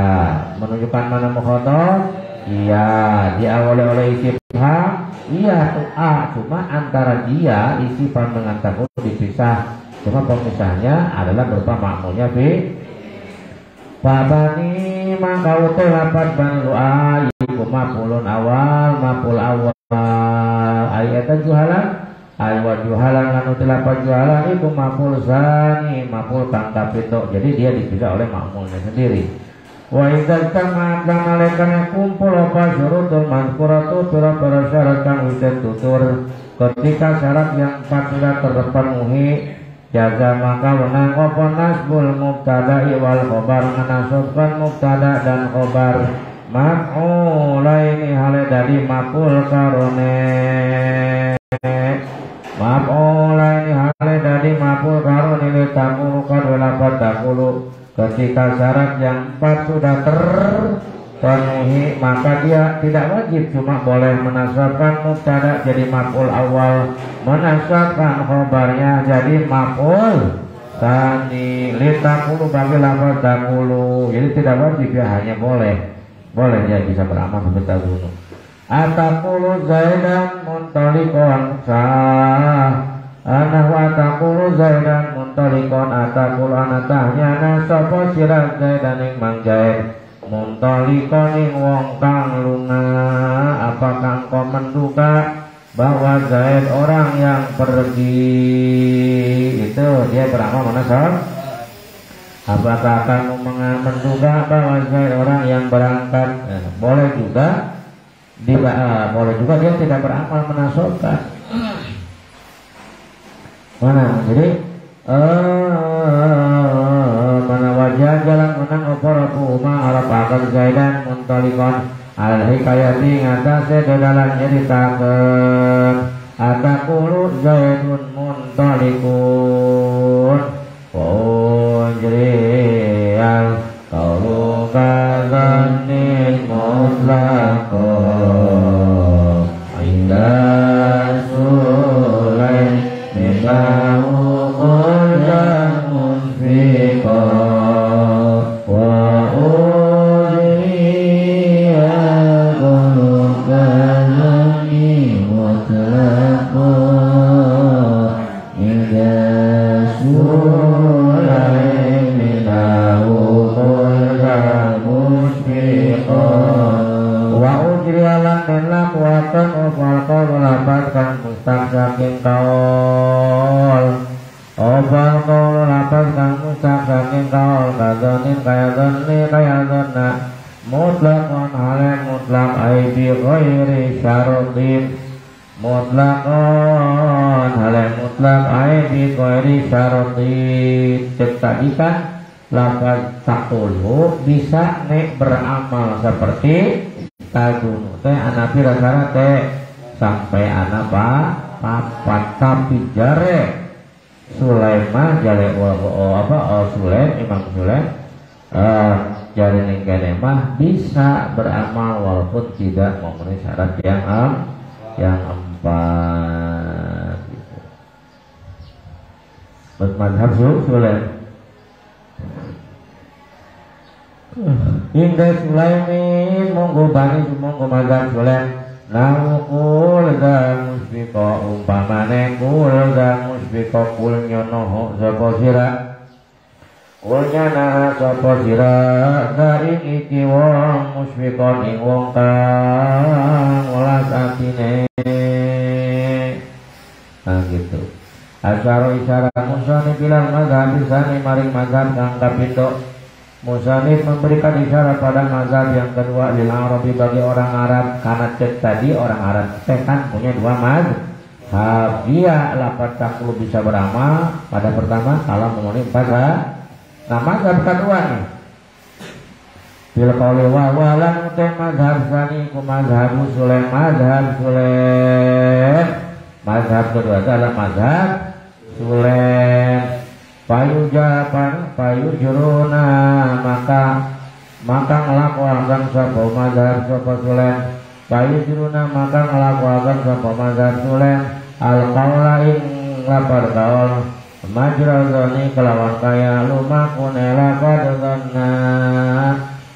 menunjukkan mana mukhatab iya diawali oleh isi fam iya tuh cuma antara dia isi fam dengan takulu dipisah cuma pemisahnya adalah berupa makmulnya Babani maka utai lapat bani lu'ai maf'ulun awal ayat juhalan ayat juhalan lan utai lapat juhalan iku maf'ul sani maf'ul kang kapito jadi dia dipisah oleh makmulnya sendiri. Wa idzal kama nalekane kumpul apa syurutul mazkuratu pira-pira syarat kang wis tutur ketika syarat yang 4 sudah terpenuhi jaga maka wenang apa nasbul mubtada'i wal khobar menasabkan mubtada dan khobar maf'ulaini hale dari maf'ul karone maf'ulaini hale dari maf'ul karone li takulu kadwala takulu ketika syarat yang 4 sudah terpenuhi maka dia tidak wajib cuma boleh menasabkan mubtada jadi maf'ul awal menasabkan khobarnya jadi maf'ul tsani litakulu bagi lafaz takulu jadi tidak wajib ya hanya boleh dia bisa beramal sebentar dulu atakulu zaidan muntalikon sah anak wa takulu zaidan muntalikon atakulu anatahnya nasapa sirah zaidan ing mangjair muntalikon ing wong kang lunga apakah kau menduga bahwa Zaid orang yang pergi itu dia beramal mana soal? Apakah kamu menduga bahwa Zaid orang yang berangkat? Boleh juga dia tidak beramal menasobkan. Mana? Jadi mana wajah jalan menang opor arab akan Zaidan muntalikon al-hikayati ngatase dalam nyeritakeun atakulu Zaidun muntalikun wajriyal qaulu kadzanni mutlaqo inda sulaim mimau quldan munfiqo saking kaul obal kaul lapas kang mustak saking kaul kazonin kaya zonna mutlakon hale mutlak aibi ghairi syarotin mutlakon hale mutlak aibi ghairi syarotin cek tadi kan lapas takulu bisa nek beramal seperti tadunu teh anapi rasana teh sampai anak papat tapi jare Sulaiman jare Sulaim Imam Sulaim jare nenggane mah bisa beramal walaupun tidak memenuhi syarat yang empat gitu. Bermadhab Sulaim Indah Sulaimin monggo bani monggo mazhab Sulaim Nawukul dan musbiko umpamane kul dan musbiko kul nyonoho sopo sira kul nyana sopo sira daring iki wong musbiko ing wong kang welas atine nah gitu asyaro isyara musani bilang mazhab bisani maring mazhab kang kapito Musanif memberikan isyarat pada mazhab yang kedua lil Arabi bagi orang Arab karena cek tadi orang Arab kan punya dua mazhab dia lapat taklu bisa beramal pada pertama kalau memenuhi empat nah mazhab kedua nih bil qauli wa walan te mazhab sani ku mazhab Sulaim mazhab kedua adalah mazhab Sulaim payu juruna maka ngelakuakan sapa mazhab sapa Sulaim payu juruna maka ngelakuakan sapa mazhab Sulaim al qaula ing lapar kaul majral zani kelawan kaya lumakun lapar zona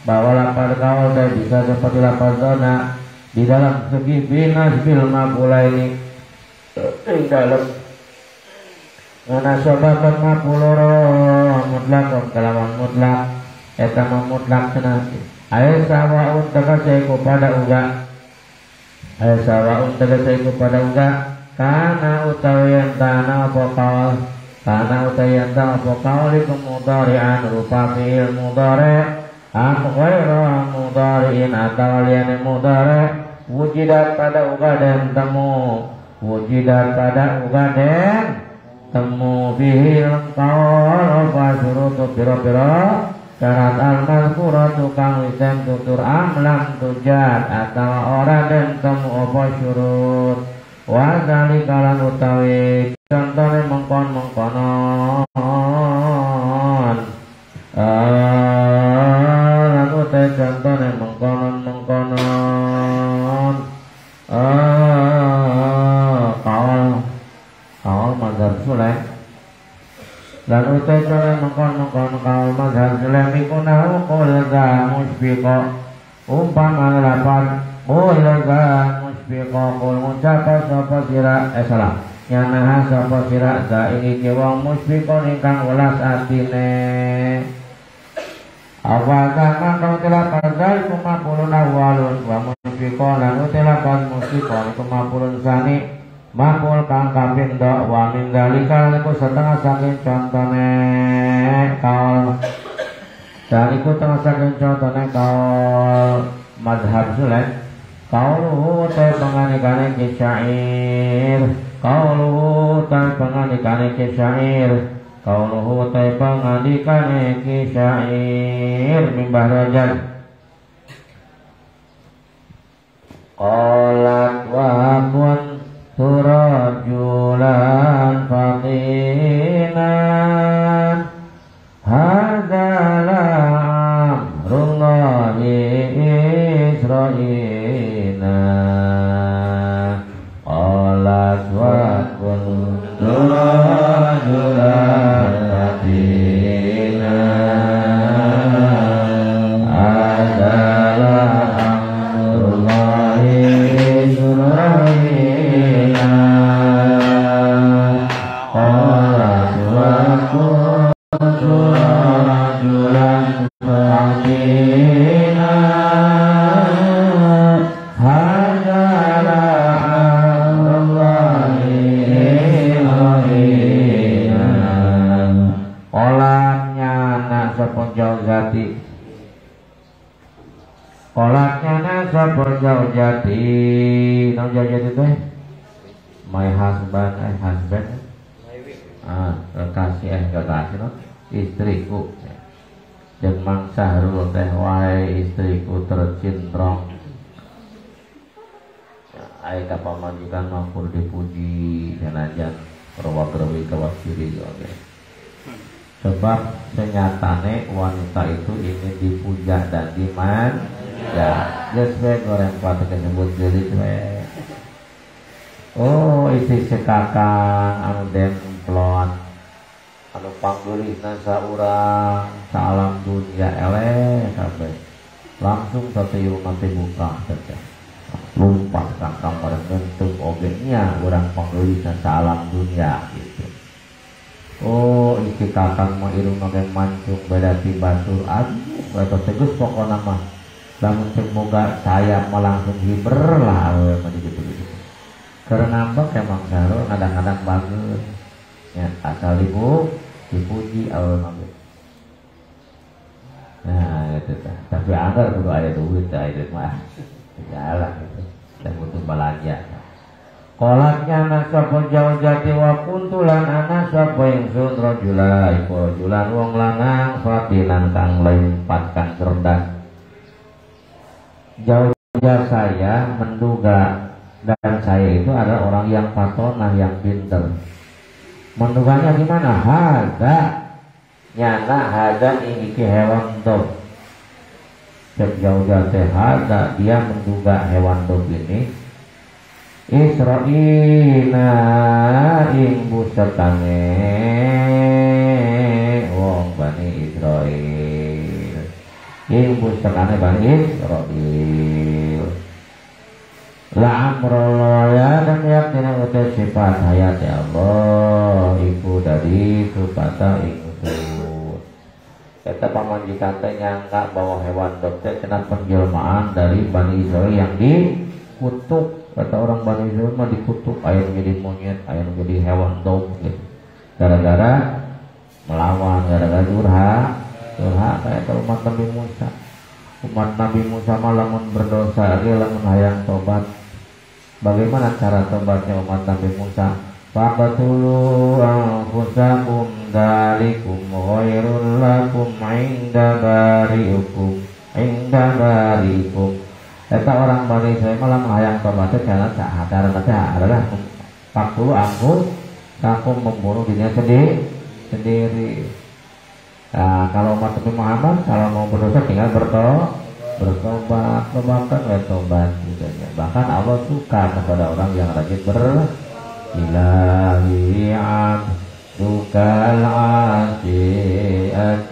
bahwa lapar kaul dan bisa seperti lapar zona di dalam segi binas bil maqula ini di dalam Ngana sobatkan mapuloro mutlak kelawan mutlak eta mutlak senasi ayo sawaun tegasaiku pada uga ayo sawaun tegasaiku pada uga kana utawian tanah pokal kana utawian tanah pokal ikum mudari'an rupa fi'il mudari' akhwaira mudari'in atau liane mudari' wujidat pada uga dan temu wujidat pada uga dan temu bihil qaul wa syurutu pira-pira syarat al-mazkura tukang lisan tutur amlam tujat atau ora dan temu apa syurut wa zalikalan utawi contohnya mengkonon lalu teh contohnya mengkonon kaul mazhab Sulaim dan utai Sulaim mengkon kaul mazhab Sulaim ikunahu kulga musbiko umpama lapan kulga musbiko kul ngucapa sopa sira salah nyanaha sopa sira zaini kiwang musbiko nikang ulas atine apa zaman kau telah pada kumapulun awalun wa musbiko dan utelakan musbiko kumapulun sani makul kang kaping dok wa min dalika niku setengah saking contone kaul daliku setengah saking contone kaul mazhab Sulaim kauluhu te penganikane kisyair kauluhu te penganikane kisyair kauluhu te penganikane kisyair mimbah rajal qalat wa kun Surajulan fatinan Hadzalah amrullahi isra'ina Qalat wa kun surajulan fatinan Hadzalah amrullahi isra'ina Kolaknya nasa berjauh jati nang jauh jati itu my husband kekasih no istriku jeung Mang Sahrul teh wae istriku tercintrong Ai ka pamajikan maupun dipuji senajan perwagrawi kawasiri oke. Sebab senyatane wanita itu ingin dipuja dan dimanja. Geus we goreng pati disebut jadi we. Oh, isi sekakang anu demplon anu panggeulihna saurang salam dunia eleh kabeh. Langsung satu rumah teh buka saja. Lumpat ka kamar ngentuk obengnya urang panggeulihna salam dunia gitu. Oh, isi kakang mah irungna ge mancung beda ti batur aduh eta tegas pokona mah. Lamun teu boga saya mah langsung hiber lah we mah gitu-gitu. Karena ambek emang karo kadang-kadang bagus ya asal dipuji awal mabuk. Nah itu tah. Tapi anggar kudu aya duit tah itu mah. Jalan gitu. Dan butuh belanja. Kolaknya anak sapa jauh jati wa kuntulan anak sapa ingsun rajula iku rajulan wong lanang fatinan kang limpat kang cerdas. Jauh saya menduga dan saya itu adalah orang yang patonah, yang pinter. Menduganya gimana? Hada nyana hada ini hewan dog. Sejauh teh hada dia menduga hewan dog ini Israina ing busetane wong Bani Israil. Ing busetane Bani Israil. La amrullah dan yakina utai sifat hayat ya Allah iku dari supata ingsun. Kita pamanjikan teh nyangka bahwa hewan dokter kena penjelmaan dari Bani Israel yang dikutuk. Kata orang Bani Israel mah dikutuk ayam jadi monyet, ayam jadi hewan dog gitu. Gara-gara melawan, gara-gara durhaka kayak umat Nabi Musa. Umat Nabi Musa mah lamun berdosa dia lamun hayang tobat. Bagaimana cara tobatnya umat Nabi Musa? Faqatulu anfusakum dzalikum khairul lakum inda bariukum Eta orang Bani Israil malah hayang tobatnya karena karena adalah faqatulu anfusakum membunuh dirinya sendiri. Nah, kalau umat Nabi Muhammad kalau mau berdosa tinggal bertobat, tobat juga. Bahkan Allah suka kepada orang yang rajin ilahi abdukal asyi'ataka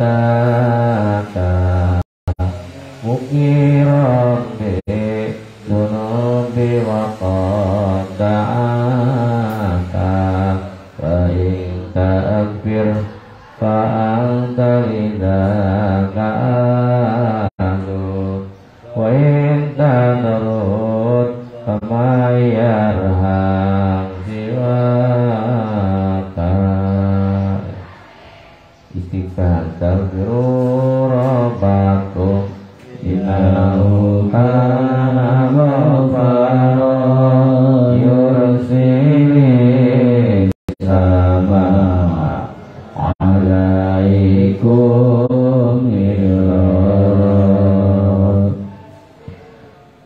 mukiram bi dunubi wa qada'aka wa in ta'akfir fa'anta lidaka alu wa in tanurut famayarham siwaka istighfar taghfiru rabbakum innahu kana ghaffara yursilis sama alaikum mirror.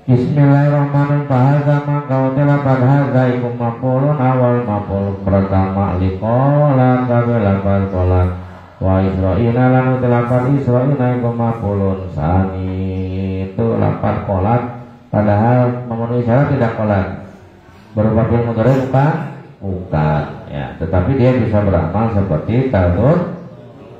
Bismillahirrahmanirrahim. Bahasa maka telah pada ikum mapulun awal mapul pertama likola kabela balkolan wa Israina lanu telapan Israina ikum mapulun sani itu lapan kolat padahal memenuhi syarat tidak kolat berupa fi'il mudhari bukan ya, tetapi dia bisa beramal seperti tahun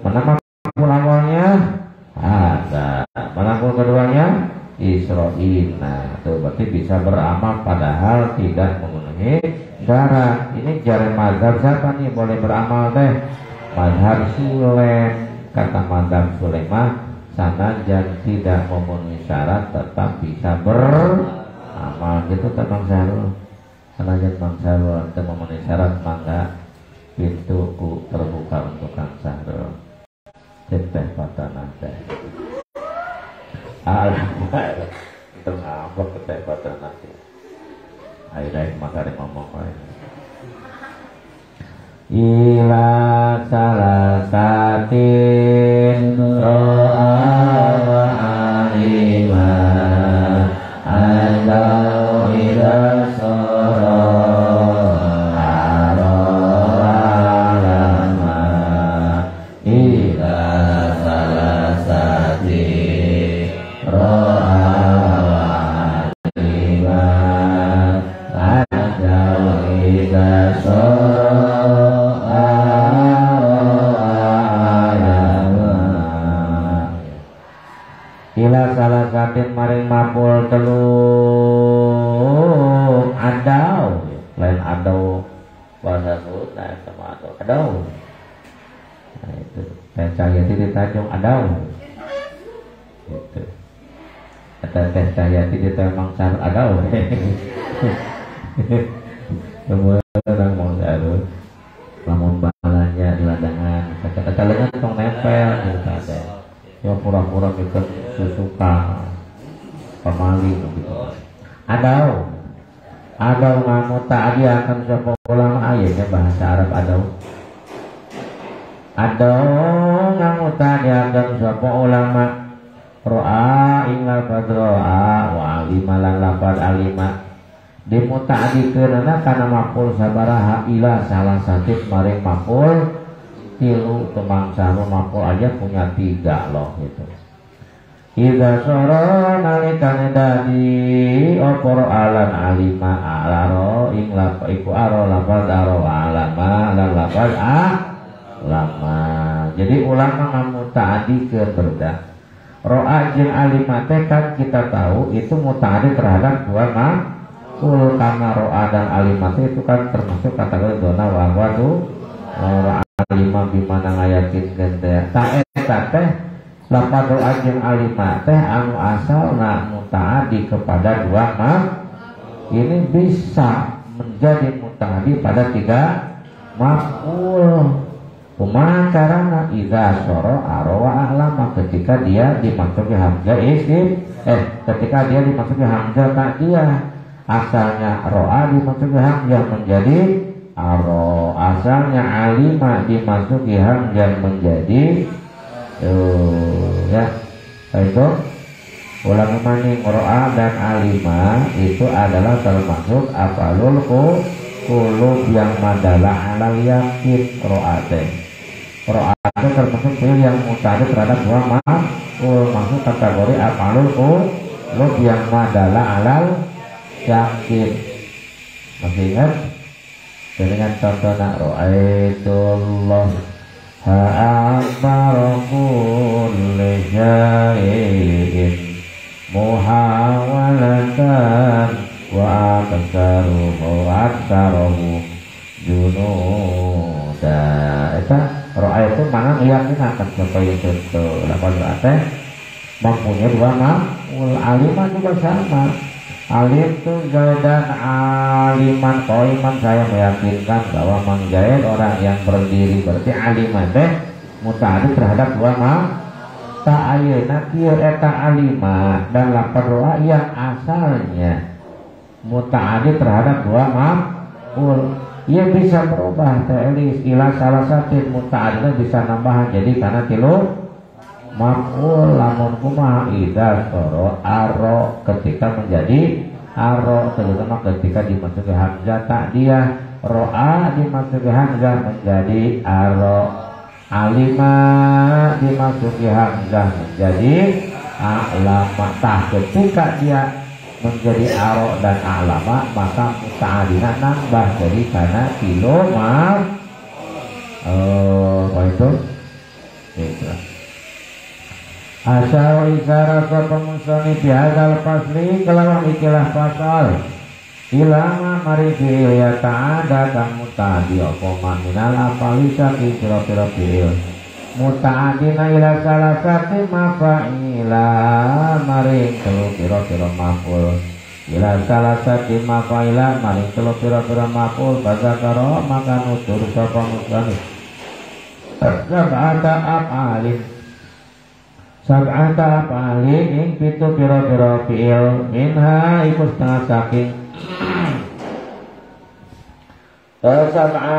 mana mapul awalnya ada mana mapul keduanya Israil. Nah itu berarti bisa beramal padahal tidak memenuhi syarat. Ini jari mazhab siapa nih boleh beramal teh? Mazhab Sulaim. Kata mazhab Sulaim mah sanajan tidak memenuhi syarat tetap bisa beramal gitu Bang Sarul. Sanajan Bang Sarul tidak memenuhi syarat mangga pintuku terbuka untuk Kang Sarul. Teteh patana teh. Alhamdulillah, itu ngambek ketepatan nanti. Ayo makari ngomong lain. Ila salasatin ro'a wa alima alau ila Adau. Nah, itu Teh Cahyati di Tanjung Adau. Itu. Ada Teh Cahyati di Mangsar Adau. Semua orang Mangsar. Lamun balanya di ladangan, kata-kata lengan tong nempel gitu ada. Ya pura-pura kita suka pamali gitu. Adau. Adau nganu ta'adi akan sapa ulama ayatnya bahasa Arab adau. Adau nganu ta'adi akan sapa ulama ro'a ingal fadro'a wa alima lan lapad alima dimuta'adikeunana kana maf'ul sabaraha ila salah satu maring maf'ul tilu temangsana maf'ul aja punya 3 loh gitu. Iza soro nalikane dadi opor alan alima alaro ing lapa iku aro lapal aro alama lan lapal lama. Jadi ulama ngamuta'adi ke berda. Ro'a jeung alima teh kan kita tahu itu muta'adi terhadap 2 maf'ul karena ro'a dan alima itu kan termasuk kategori dona wa tu ro'a alima bimana ngayakin gende. Ta eta teh lapad ro'a jeung alima teh anu asalna muta'adi kepada 2 ini bisa menjadi muta'adi pada 3 maf'ul. Kumaha carana idza soro arwa ahlama ketika dia dimasuki hamzah isim ketika dia dimasuki hamzah ta'diyah asalnya ro'a dimasuki hamzah menjadi aro asalnya alima dimasuki hamzah menjadi ya itu ulama maning ro'a dan alima itu adalah termasuk afalul qulub yang madalah alal yakin ro'a teh. Ro'a itu termasuk fi'il yang muta'addi terhadap 2 maf'ul masuk kategori afalul qulub yang madalah alal yakin. Masih ingat? Dengan contohnya ro'aitullah ha'akbar kulli syai'in muhawalatan wa aksaruhu junuda. Eta ro'a itu mana meyakinkan supaya itu lapal teh mempunyai 2 maf'ul. Aliman juga sama. Alim itu dan aliman qaiman saya meyakinkan bahwa Mang Jaid orang yang berdiri, berarti aliman teh muta'addi terhadap 2 maf'ul. Ta ayeuna kieu eta alima dan lapar ro'a yang asalnya muta'addi terhadap 2 maf'ul. Ia bisa berubah ta'lis ila salah satu muta'addi bisa nambahan jadi karena 3 maf'ul. Lamun kumaha idza soro aro ketika menjadi aro terutama ketika dimasuki hamzah ta'diyah ro'a dimasuki hamzah menjadi aro alima dimasuki hamzah menjadi alama. Tah ketika dia menjadi aro dan alama maka muta'adina nambah jadi karena 3 apa itu asal isyarat pemusani bihadal fasli kelawan ikilah pasal ilama mari fi'il ya ta'ada kang muta'adi apa minal afalisa ki pira-pira fi'il muta'adina ila salasati mafa'ila mari telu pira-pira maf'ul ila salasati mafa'ila mari telu pira-pira maf'ul bazakara maka nutur sapa musani sab'ata af'alin sab'ata af'alin ing pitu pira-pira fi'il minha iku setengah saking sab'a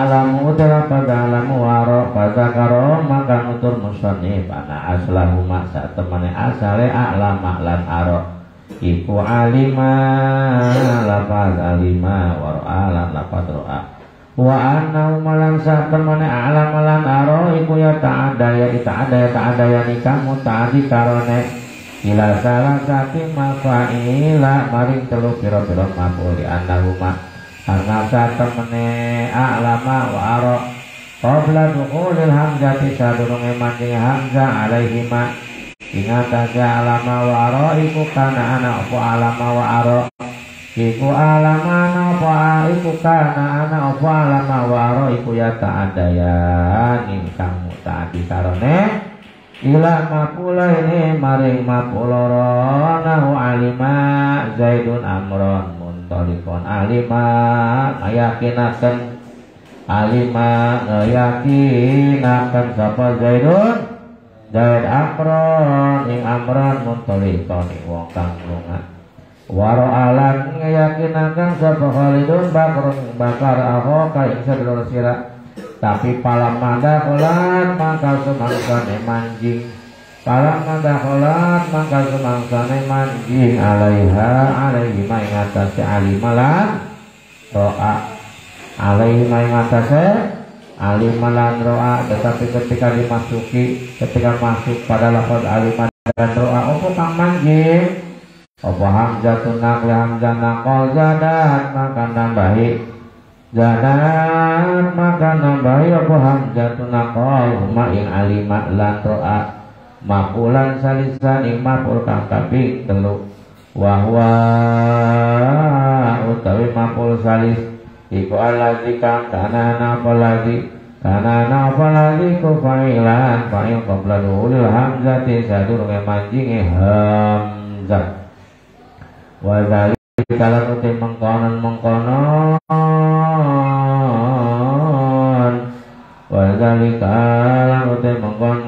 alamu terapad alamu waro fazakaro maka nutur musannif ana aslahu masa temane asale a'lama lan aro iku alima lafaz alima waro lan lafaz ro'a wa anna malan sa temane a'lama lan aro iku ya ta'adaya nikah muta'addi karone ila salah sati mafa'ila maring 3 pira-pira maf'ul annahuma karena saat temene a'lama wa aro qabla dukhulil hamzati sadurunge mancing hamzah alaihima ingat aja alama wa aro iku kana ana apa alama wa aro iku alaman apa iku kana ana apa alama waro iku ya ta'adayan ingkang mutaati sarone ila mapula ini maring mapuloro nahu alima Zaidun amron muntolikon alima ngayakinaken alima ngayakinaken sapa Zaidun Zaid amron ing amron muntolikon ing wong kang lunga waro alam ngayakinaken sapa Khalidun bakar aho kaing sedulur sira tapi palam mada kholat maka semangsane manjing palam mada kholat maka semangsane manjing alaihi mengatasi alimalan ro'a alaihi mengatasi alimalan ro'a tetapi ketika masuk pada lafaz alimalan ro'a opo kang manjing opo hamzatun naqli hamzah naqol zadat maka nambahi zadat maka nambahi apa hamzatun naqal huma ing alima lan ro'a maqulan salisan ing maqul kang kaping telu wa huwa utawi maqul salis iku allazi kang kana apalagi ku fa'ilan fa'il qabla dulil hamzati sadurunge manjinge hamzah wa dzalika kalau te mengkonon wadzalika lan uti mengkon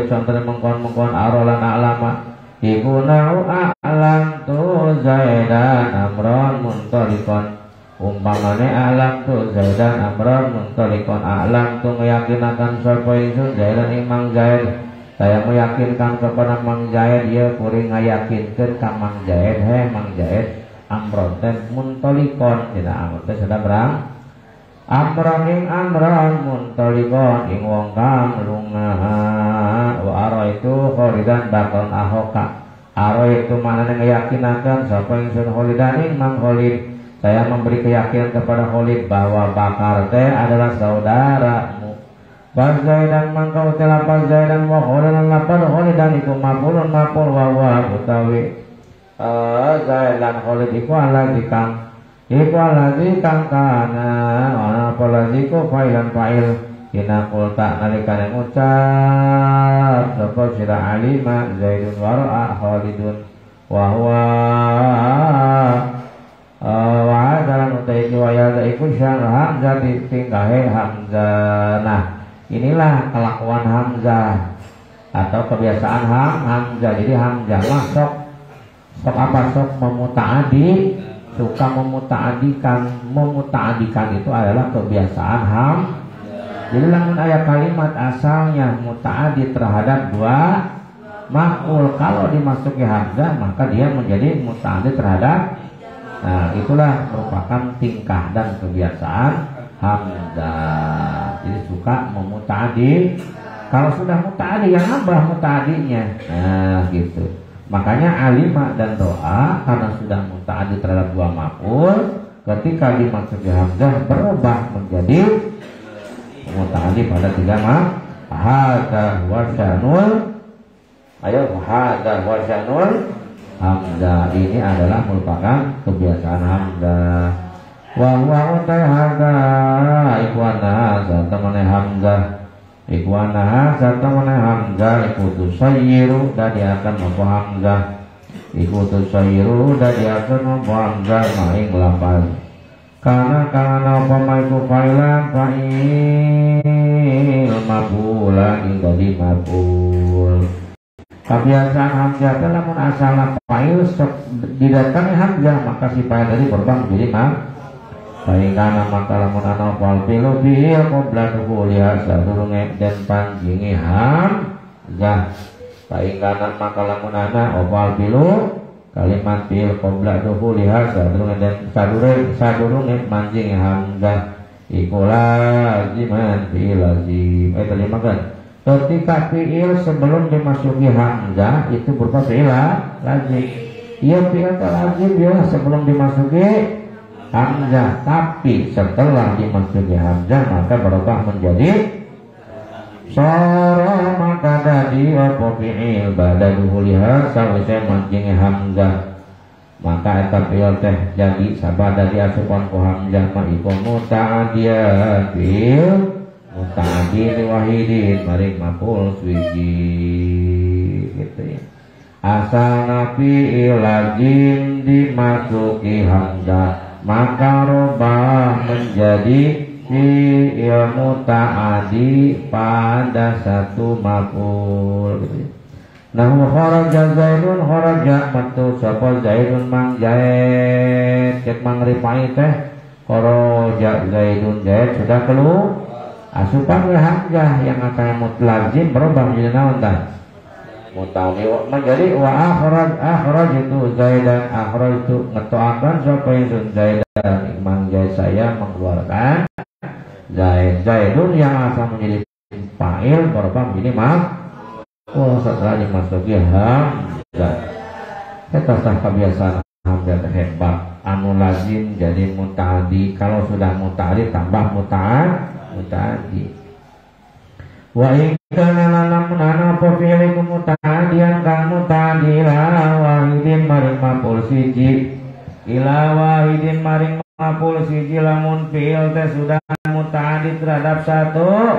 contoh mengkon arolan alama iku nau alam tu Zaidan amron muntolikon umpamane alam tu Zaidan amron muntolikon alam tu meyakinakan sapa ingsun Zaidan ing Mang Zaid saya meyakinkan kepada Mang Zaid ya kuring ngayakinkeun ka Mang Zaid Mang Zaid amron ten muntolikon tidak amron teh sada berang amron ing amron muntolikon ing wong kang lunga wa ara itu Khalidan bakon ahoka ara itu manane ngayakinaken sapa ingsun Khalidan ing Mang Khalid saya memberi keyakinan kepada Khalid bahwa Bakar teh adalah saudaramu Zaidan mangka utela Zaidan wa Khalidan lapar Khalidan iku mapul wa utawi Zaidan Khalid iku alazi kang kana apalazi ku fa'ilan fa'il kina kulta nalikane ngucap sapa sira alima Zaidun wara'a Khalidun wa huwa wa dalam utai waya iku syang Hamzah tingkahe Hamzah. Nah inilah kelakuan Hamzah atau kebiasaan Hamzah. Jadi Hamzah mah sok memutaadi, suka memutaadikan itu adalah kebiasaan Jadi lamun ayat kalimat asalnya mutaadi terhadap dua maf'ul, kalau dimasuki hamzah maka dia menjadi mutaadi terhadap. Nah, itulah merupakan tingkah dan kebiasaan hamzah. Jadi suka memutaadi. Kalau sudah mutaadi yang nambah mutaadinya. Nah, gitu. Makanya alima dan doa karena sudah mutaadi terhadap dua maf'ul, ketika dimasuki hamzah berubah menjadi mutaadi pada tiga maf'ul. Hadza wa syanul. Ayo hadza wa syanul hamzah. Ini adalah merupakan kebiasaan hamzah. Wa huwa hadza ikwana teman hamzah. Ikwana teman hamzah ikutu sayyiru dari akan mampu hamzah. Ikutu sayyiru dari akan mampu hamzah maing lafaz. Karena pemaiku failan fa'il mabulan hingga di mabul. Kebiasaan hamzah dalam asal fa'il didatangi hamzah maka si fa'il tadi berubah menjadi baikana maka lamun ana fal pilu bil qabla dukhulha sadurunge den panjingi hamzah. Baikana maka lamun ana fal pilu kalimat bil qabla dukhulha sadurunge panjingi hamzah iku laziman fi'il lazim. Terima kan? Ketika fi'il sebelum dimasuki hamzah itu berupa fi'il lazim. Ia fi'il lazim dia sebelum dimasuki hamzah, tapi setelah dimasuki hamzah maka berubah menjadi sara, maka dadi apa fi'il ba'da duhuliha sawise manjing hamzah. maka eta fi'il teh jadi sabada diasupan ku hamzah ma iku muta'addiyan fi'il muta'addi li wahidin maring maf'ul suwiji gitu ya. Asalna fi'il lazim dimasuki hamzah maka robah menjadi fi'il muta'addi pada satu maf'ul gitu ya. Nahu kharaja Zaidun kharaja metu sapa Zaidun mang Zaid cek mang rifai teh kharaja Zaidun Zaid sudah keluar asupan ke hamzah yang akan mutlazim berubah menjadi naon tah mutawi menjadi wa akhraj itu Zaidan akhraj itu ngetoakan sapa itu Zaidan mang Zaid saya mengeluarkan Zaidun yang asal menjadi fa'il berubah menjadi setelah dimasuki hamzah kita sah kebiasaan hamzah hebat anu lazim jadi muta'addi kalau sudah muta'addi tambah muta'addi wa ikana lamun ana apa fi'il muta'addian kang muta'addi ila wahidin maring maf'ul siji ila wahidin maring maf'ul siji lamun fi'il teh sudah muta'addi terhadap satu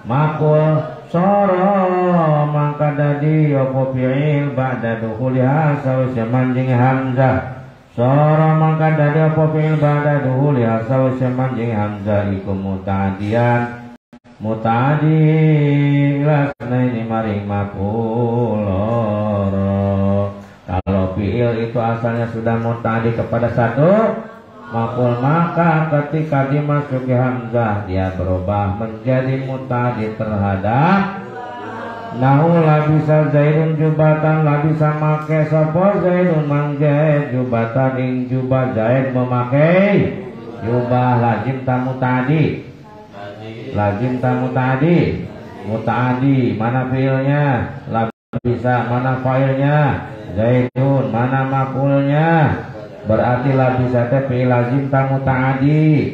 maf'ul soro maka dadi apa fi'il ba'da duhuliha sawise manjing hamzah soro maka dadi apa fi'il ba'da duhuliha sawise manjing hamzah iku muta'addiyan muta'addi lasna ini maring maf'ul kalau fi'il itu asalnya sudah muta'addi kepada satu maf'ul maka ketika dimasuki hamzah dia berubah menjadi muta'addi terhadap nahu labisa Zaidun jubatan labisa make sapa Zaidun mang Zaid jubatan ing jubah Zaid memakai jubah lazim ta muta'addi lazim ta muta'addi muta'addi mana fi'ilnya labisa mana fa'ilnya Zaidun mana maf'ulnya berarti labisa teh fi'il lazim ta muta'addi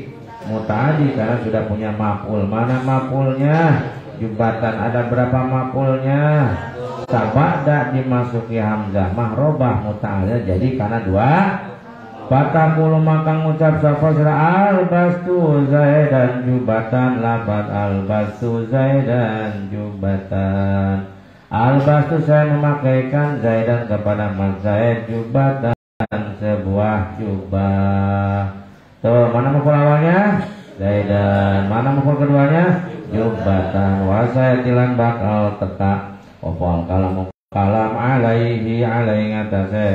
karena sudah punya maf'ul mana maf'ulnya jubatan ada berapa maf'ulnya sabada dimasuki hamzah mahrobah muta'addi jadi karena dua fatakulu maka ngucap sapa sira albastu Zaidan jubatan lafaz albastu Zaidan jubatan albastu saya memakaikan Zaidan kepada Mas Zaid jubatan sebuah jubah. Tuh, mana maf'ul awalnya? Zaidan. Mana maf'ul keduanya? Jubatan. Wa sayatilan bakal teka. Opal kalam alaihi ngatasé.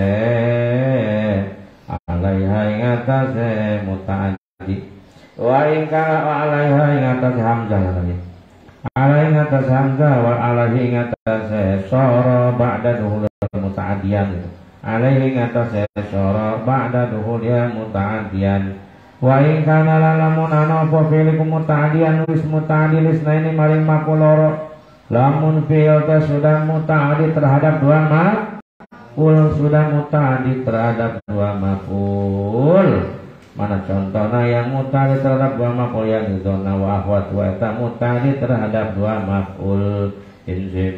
Alaiha ngatasé muta'addi. Wa in kana alaiha ngatasé hamzah lagi. Alaihi ngatasé hamzah wa alaihi ngatasé sara ba'da duhul muta'addiyan gitu. Alaihi ngatasé sara ba'da duhulnya muta'addiyan wa in kana lamun ana apa fi'il muta'addiyan wis muta'addi lisnaini maring maf'ul loro lamun fi'il teh sudah muta'addi terhadap dua maf'ul sudah muta'addi terhadap dua maf'ul mana contohnya yang muta'addi terhadap dua maf'ul yang dzonna wa akhwat wa ta muta'addi terhadap dua maf'ul inzbb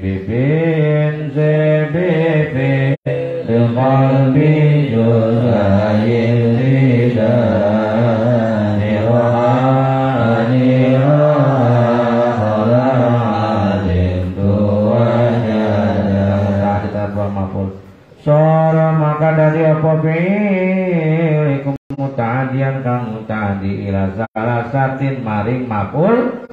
qalbi juzayil ridani rohani rohalim tuwajada kita dua maf'ul sora maka dari apa fi'il iku muta'addiyan kang muta'addi ila salasatin maring maf'ul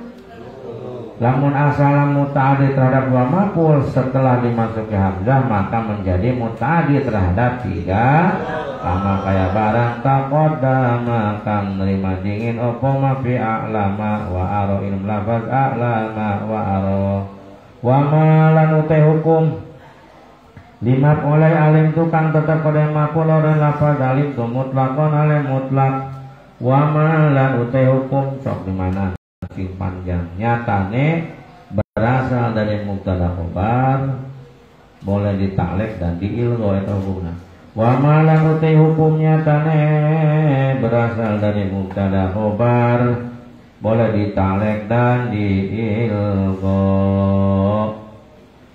lamun asal muta'addi terhadap dua maf'ul setelah dimasuki hamzah maka menjadi muta'addi terhadap tiga sama kayak barang taqaddama kang nerima dingin opo ma fi a'lama wa aro ilm lafaz a'lama wa aro wa malan utai hukum lima oleh alim tukang tetap pada maf'ul dan lafaz alim tu mutlakon alim mutlak wa malan utai hukum sok di mana sing panjang nyatane berasal dari mubtada khobar boleh ditaklek dan diilgho eta hubungna wa malan utai hukum nyatane berasal dari mubtada khobar boleh ditaklek dan diilgho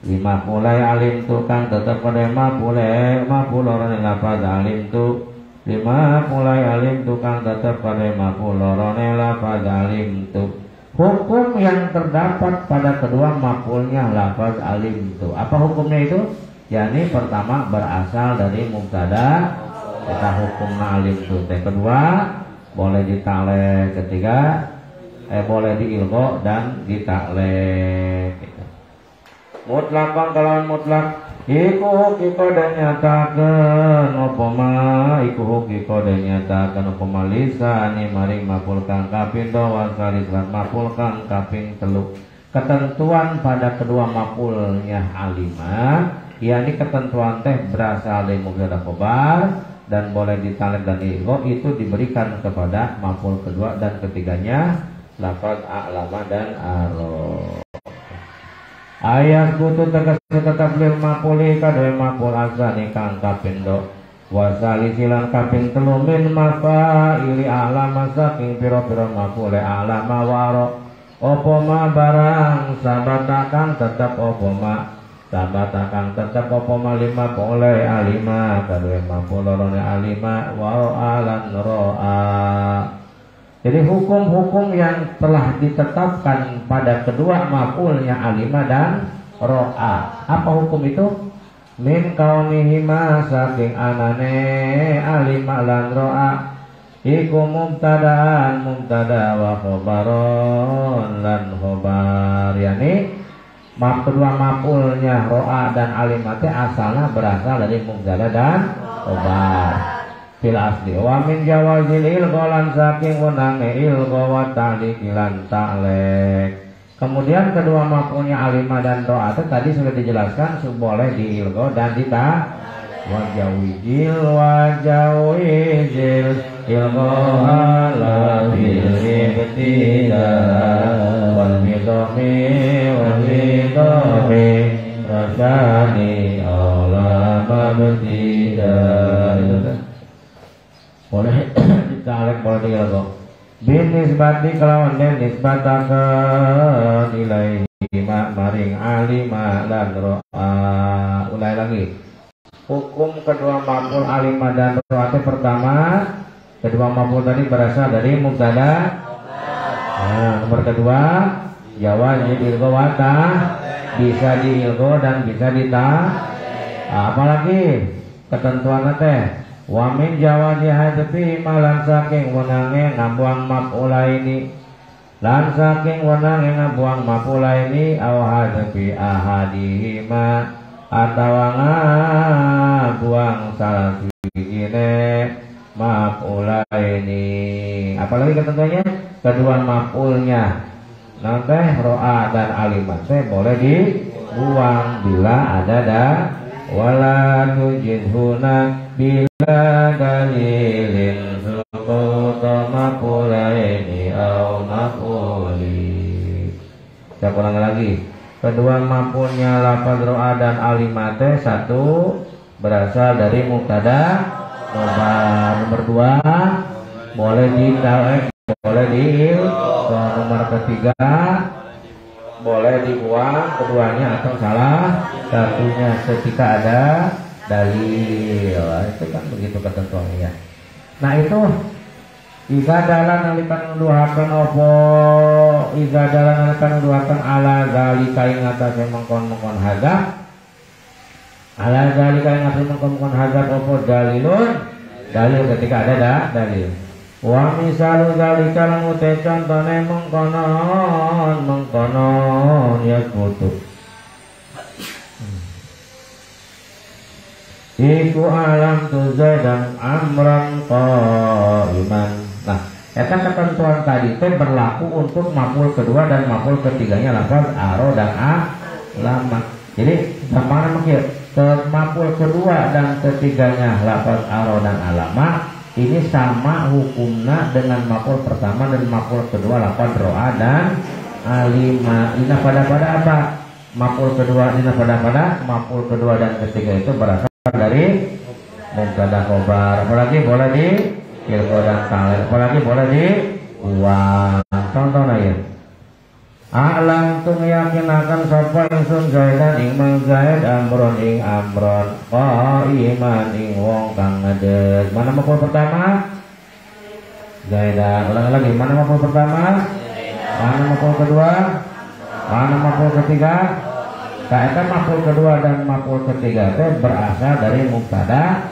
lima pulai alim tu kang tetap pada mapulorone lafaz alim tu lima pulai alim tu kang tetap pada mapulorone lafaz alim tu. Hukum yang terdapat pada kedua maf'ulnya lafaz alim tu. Apa hukumnya itu? Yani pertama berasal dari mubtada, kita hukumna alim tu. Yang kedua boleh ditaklek, ketiga boleh diilgo dan ditaklek. Mutlakon kalawan mutlak iku hukiko dan nyatakan opoma iku hukiko dan nyatakan opoma lisani maring maf'ul kang kapindo wasalis lan maf'ul kang kaping telu. Ketentuan pada kedua maf'ulnya alima, yakni ketentuan teh berasal dari mubtada khobar dan boleh ditalek dan diilgo, itu diberikan kepada maf'ul kedua dan ketiganya lafaz a'lama dan aro. Ayat kutu tegas tetap lil maf'uli kadhe maf'ul azani kang kapindo wasali silan kaping telu min mafa'ili a'lama saking pira-pira maf'ule a'lama waro apa ma barang sabatakan tetap apa ma sabatakan tetap apa ma lima maf'ule alima kadhe maf'ul lorone alima waro alan ro'a. Jadi hukum-hukum yang telah ditetapkan pada kedua maf'ulnya alima dan ro'a. Apa hukum itu? Min kaunihima saking anane alima lan ro'a iku mubtadaan mubtada wa khobaron lan khobar. Yani kedua maf'ulnya ro'a dan alima itu asalnya berasal dari mubtada dan khobar. Fil asli wa min jawazil ilgho lan saking wenange ilgho wa ta'liqilan ta'lek. Kemudian kedua maf'ulnya alima dan ro'a itu tadi sudah dijelaskan boleh diilgho dan dita wajawizil ilgho ala bil ibtida wal midami rasani ala mabtida. Boleh ditalek boleh diilgo bin nisbati kelawan den nisbatakeun ilaihi maring alima dan ro'a. Ulai lagi hukum kedua maf'ul alima dan ro'a. Pertama kedua maf'ul tadi berasal dari mubtada. Nomor kedua jawaz diilgo wata bisa diilgo dan bisa dita. Apalagi ketentuan teh wa min jawazi hadfi malan saking wenange ngabuang maf'ula ini lan saking wenange ngabuang maf'ula ini aw hadfi ahadihima atawa ngabuang salah sijine maf'ula ini. Apalagi ketentuannya kedua maf'ulnya nanti ro'a dan alimat boleh dibuang bila ada wala tujidhuna bila dalilin sukuta maf'ulaini au maf'uli. Saya ulang lagi. Kedua maf'ulnya lafaz ro'a dan alimate satu berasal dari mubtada khobar. Nomor dua boleh ditarik boleh diil. Nomor ketiga boleh dibuang keduanya atau salah satunya ketika ada dalil. Itu kan begitu ketentuannya. Nah itu iza dalan nalikan nuduhaken opo iza dalan nalikan nuduhaken ala zalika ing atase mengkon-mengkon hazab ala zalika ing atase mengkon-mengkon hazab opo dalilun dalil ketika ada dalil. Wa misalu zalika lan ute contone mengkonon ya kutu iku alam tu zaidan amran qaiman. Nah, eta ketentuan tadi itu berlaku untuk maf'ul kedua dan maf'ul ketiganya lafaz aro dan alama. Jadi sama makir maf'ul kedua dan ketiganya lafaz aro dan alama ini sama hukumnya dengan maf'ul pertama dan maf'ul kedua lafaz ro'a dan alima. Ini pada apa? Maf'ul kedua ini pada maf'ul kedua dan ketiga itu berasal dari mubtada khobar. Apalagi boleh di ilgo dan ta'lil. Apalagi boleh di buang. Contoh aja. Alam tung yakinakan sapa ingsun Zaidan ing mang Zaid amron ing amron qaiman ing wong kang ngadeg. Mana maf'ul pertama? Zaidan. Ulang lagi, mana maf'ul pertama? Mana maf'ul kedua? Mana maf'ul ketiga? Kaitan maf'ul kedua dan maf'ul ketiga itu berasal dari mubtada.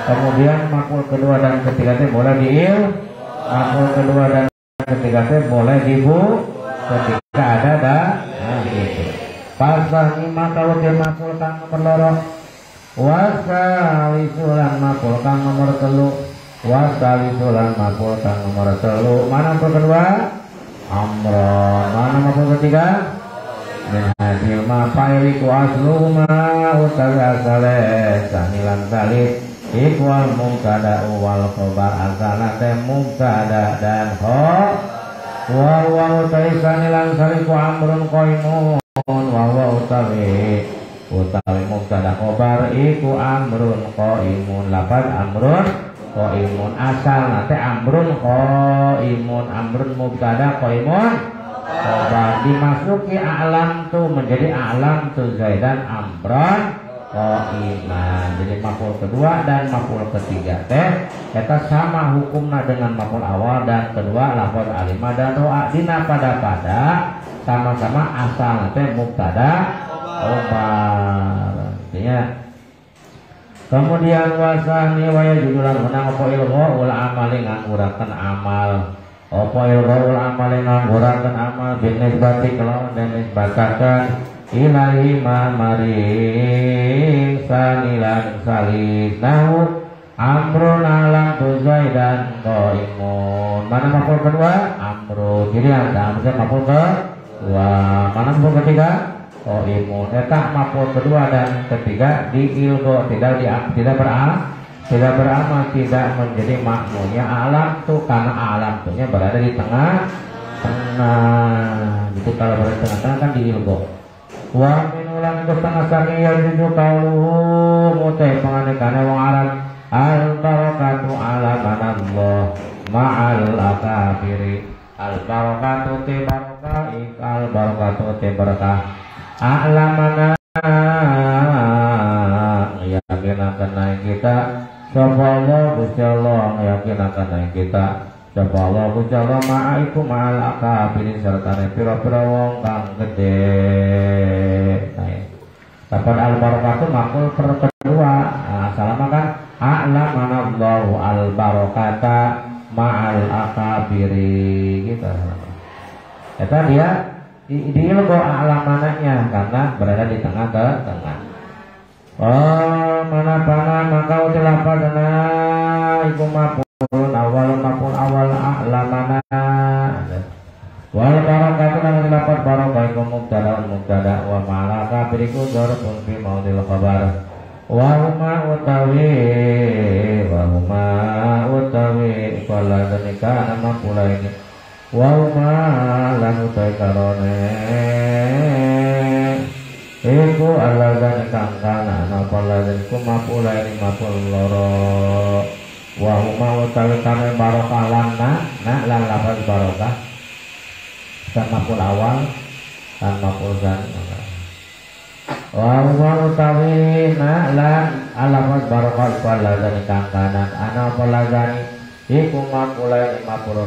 Kemudian maf'ul kedua dan ketiga itu boleh diil. Maf'ul kedua dan ketiga itu boleh dibu. Ketika ada gitu. Pasal lima kalau dia maf'ul kang nomor loro. Wasalisulan maf'ul kang nomor telu. Wasalisulan maf'ul kang nomor telu. Mana maf'ul kedua? Amron. Mana maf'ul ketiga? Min hadil ma fa'iliku asluhuma utawi asale sanilan salib ikwal mubtada wal khobar asana te mubtada dan wa utawi sanilan saliku amrun qaimun wa utawi mubtada khobar iku amrun qaimun lafaz amrun qaimun asal nate amrun qaimun amrun mubtada qaimun khobar dimasuki alam tu menjadi alam tu Zaidan amron qaiman. Jadi maf'ul kedua dan maf'ul ketiga teh kita sama hukumna dengan maf'ul awal dan kedua lafaz alimah dan ro'a dina pada sama-sama asal teh mubtada khobar. Artinya kemudian wasani wa yajulan menang apa ilgha ul amali nganguraken amal apa ilgha ul amali nganguraken amal bin nisbati kelawan dan nisbataken ilahi ma maring sanilan salis nahu amrun alam tu Zaidan qaimun. Mana maf'ul kedua? Amrun. Jadi ada maf'ul kedua. Mana maf'ul ketiga? Qaimun. Eta maf'ul kedua dan ketiga diilgha tidak beramal tidak menjadi makmunya alam tu karena alam tuhnya berada di tengah. Gitu kalau berada di tengah-tengah kan diilgha. Wa minulan setengah saking ya juju kauluhu muteh penganekane wong Arab al barakatu ala manallah ma'al akabiri al barakatu te barakah al barakatu te barakah a'lamana yakinakan naik kita sapa Allah Gusti Allah yakinakan naik kita sapa Allah Gusti Allah ma'aiku ma'al akabiri serta pira-pira wong kang gede. Dapat al-barakatuh makul kedua. Salama kan a'lamanallahu al-barakata ma'al akabiri gitu. Itu dia diilgo a'lamananya karena berada di tengah-tengah. Oh mana maka utilapa dana iku mapun awal a'lamana wal barakatuh dan dapat barakah iku mubtada wa ma'alaka beriku dzarfun fi maudil khabar wa huma utawi qala dzalika nama pula ini wa huma lan utawi karone iku alladzan kang kana napa ladzan ku mapula ini mapul loro wa huma utawi kane barakah lan lafaz barakah dan maf'ul awal dan maf'ul tsani. Wa huwa utawi la alamat barakah falazani kang kanan ana falazani iku maf'ul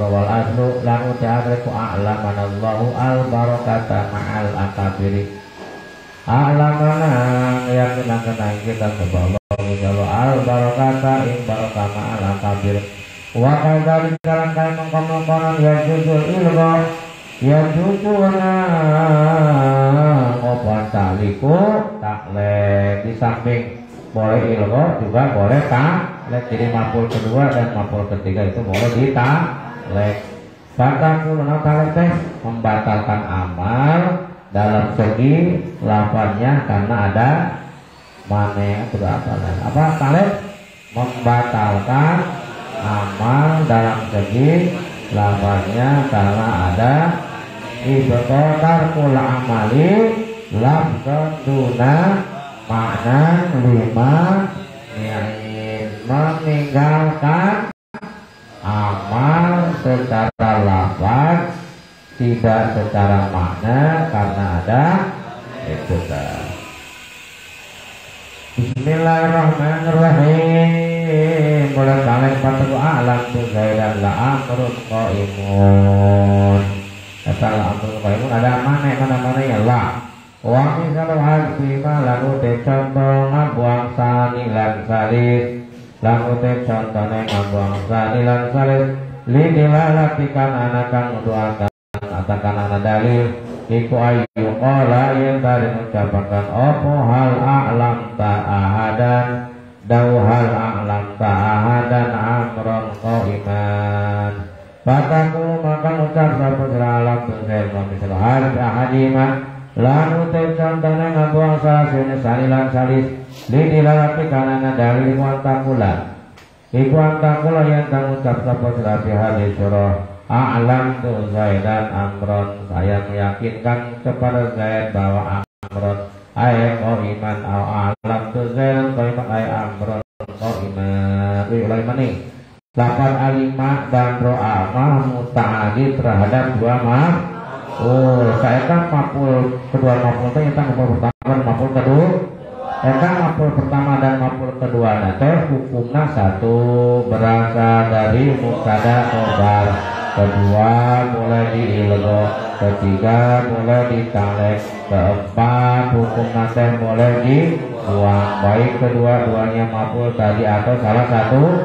wal aslu lan ta'rifu a'lamanallahu al barakata ma'al akabiri a'lamana yakinaken kita kepada Allah al barakata ing barakah ma'al akabiri wa kadzalika kan mengkonon ya jujur ilmu ya jujurna obat taliku taklek di samping boleh ilgo juga boleh taklek. Jadi maf'ul kedua dan maf'ul ketiga itu boleh ditaklek. Bahkan kuluna taklek teh membatalkan amal dalam segi lafaznya karena ada mane atau apa taklek membatalkan amal dalam segi lafaznya karena ada ibtotar kula amali lafzan duna makna lima yain meninggalkan amal secara lafaz tidak secara makna karena ada ibtidah. Bismillahirrahmanirrahim. Mulai kalian patuh alam tu zaidan la amrun qaimun. Kata la amrun qaimun ada mana ya la. Wa misalu hadima lagu te contoh ngabuang sani lan salis. Lagu te contohnya ngabuang sani lan salis. Lidilalapikan anakan doakan atakan anak dalil. Iku ayu qala yang tadi mengucapkan opo hal a'lam ta'ahadan daw hal a'lam ta'ahadan amron qaiman. Fataku maka ucap sapa alam tunggal misal hal ahadima lalu te contohnya ngabuang salasune salilan salis lidilalapi kanana dalil wantakula iku wantakula yang tangucap sapa sirapi hadis surah a'lam tu Zaidan amron, saya meyakinkan kepada Zaid bahwa amron ayat qaiman au a'lam tu Zaidan qaiman ayat amron qaiman. Ulai mani lapan alima dan ro'a muta'adi terhadap dua maf. Saya kan maful kedua maful itu kita maful pertama dan maful kedua. Eta maful pertama dan maful kedua nanti hukumnya satu berasal dari mubtada khobar, kedua mulai diilgo, ketiga mulai ditalek, keempat hukum nanti mulai dibuang baik kedua-duanya maful tadi atau salah satu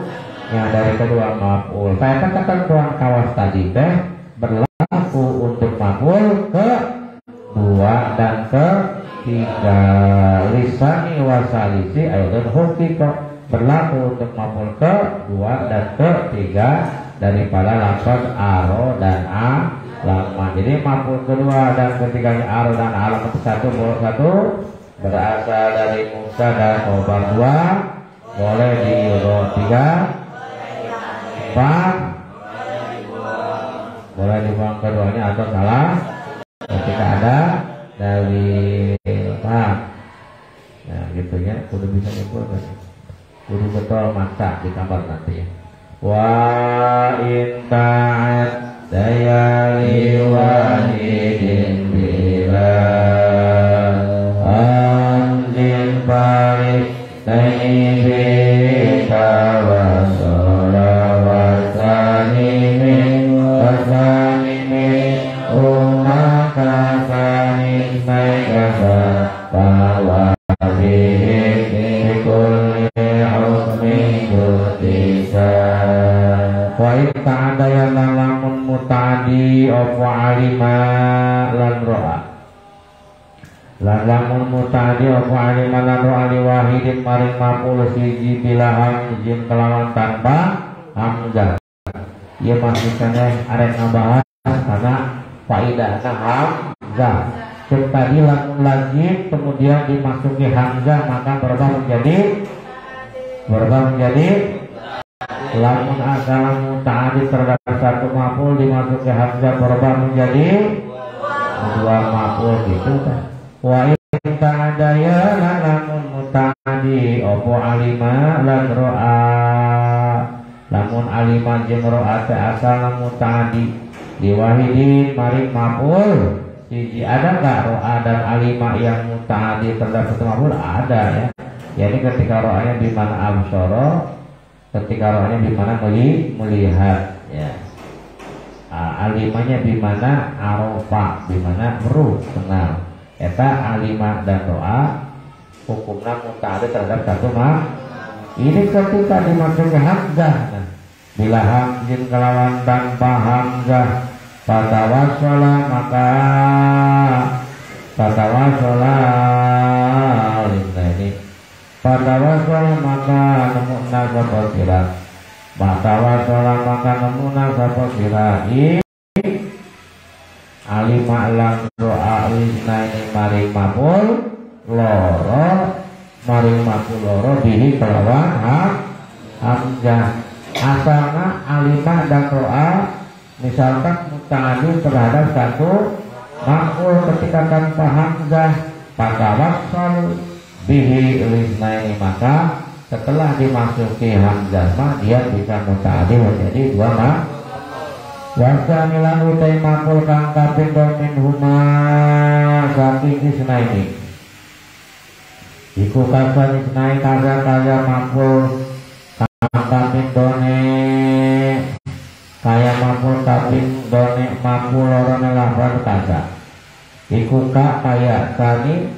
yang dari kedua maful. Saya katakan tuan kawas tadi teh berlaku untuk maful ke dua dan ketiga. Lisani wasalisi ayat hukiko berlaku untuk maful ke dua dan ketiga daripada lafaz aro dan lama. Jadi maful kedua dan ketiganya aro dan alam satu berasal dari mubtada khobar dua boleh diiro tiga empat boleh dibuang keduanya atau salah ketika ada dari nah gitu ya, kudu bisa nyebut kudu betul mata di kamar nanti ya. Wa inta'ad dayali wahidin bila anjin parik naibika kawasola wasani min umaka kanin naikasa bahwa ta'adaya lamun mutadi opo alima lan ro'a lan lamun mutadi opo alima lan ro'a liwahidin maring mapul siji bilaham izin kelawan tanpa hamzah. Ia maksudnya arek ngabahas karena faidahna hamzah. Cek tadi lamun lazim kemudian dimasuki hamzah maka berubah menjadi lamun asal muta'addi terhadap satu maf'ul dimasuki hamzah berubah menjadi dua maf'ul gitu kan. Wa in ta'adaya lamun muta'addi opo alima lan ro'a lamun alima jeung ro'a teh asal muta'addi diwahidin maring maf'ul siji ada enggak ro'a dan alima yang muta'addi terhadap satu maf'ul ada ya. Jadi ketika ro'anya di mana absyara ketika rohnya bimana melihat ya. Alimanya bimana arofa bimana meruh kenal. Eta alimah dan roa hukumnya muta'addi terhadap satu mah. Ini ketika dimasuki hamzah nah, bila hamzin kelawan tanpa hamzah fatawassola maka fatawassola ini fatawassola maka nemu nasabah sirah fatawassola maka nemu nasabah sirah alima lang ro'a lisna ini maring maful loro maring maful loro bihi kelawan hamzah asalnya alima dan ro'a misalkan muta'addi terhadap satu maful ketika tanpa hamzah fatawassol bihi lisnaini maka setelah dimasuki hamzah mah dia bisa muta'addi menjadi dua Wasani lan utai maful kang kaping min huma saking isnaini. Iku kasan isnai kaya maful kang kaping done kaya maful kaping done maful lorone lafal kasa. Iku kaya sani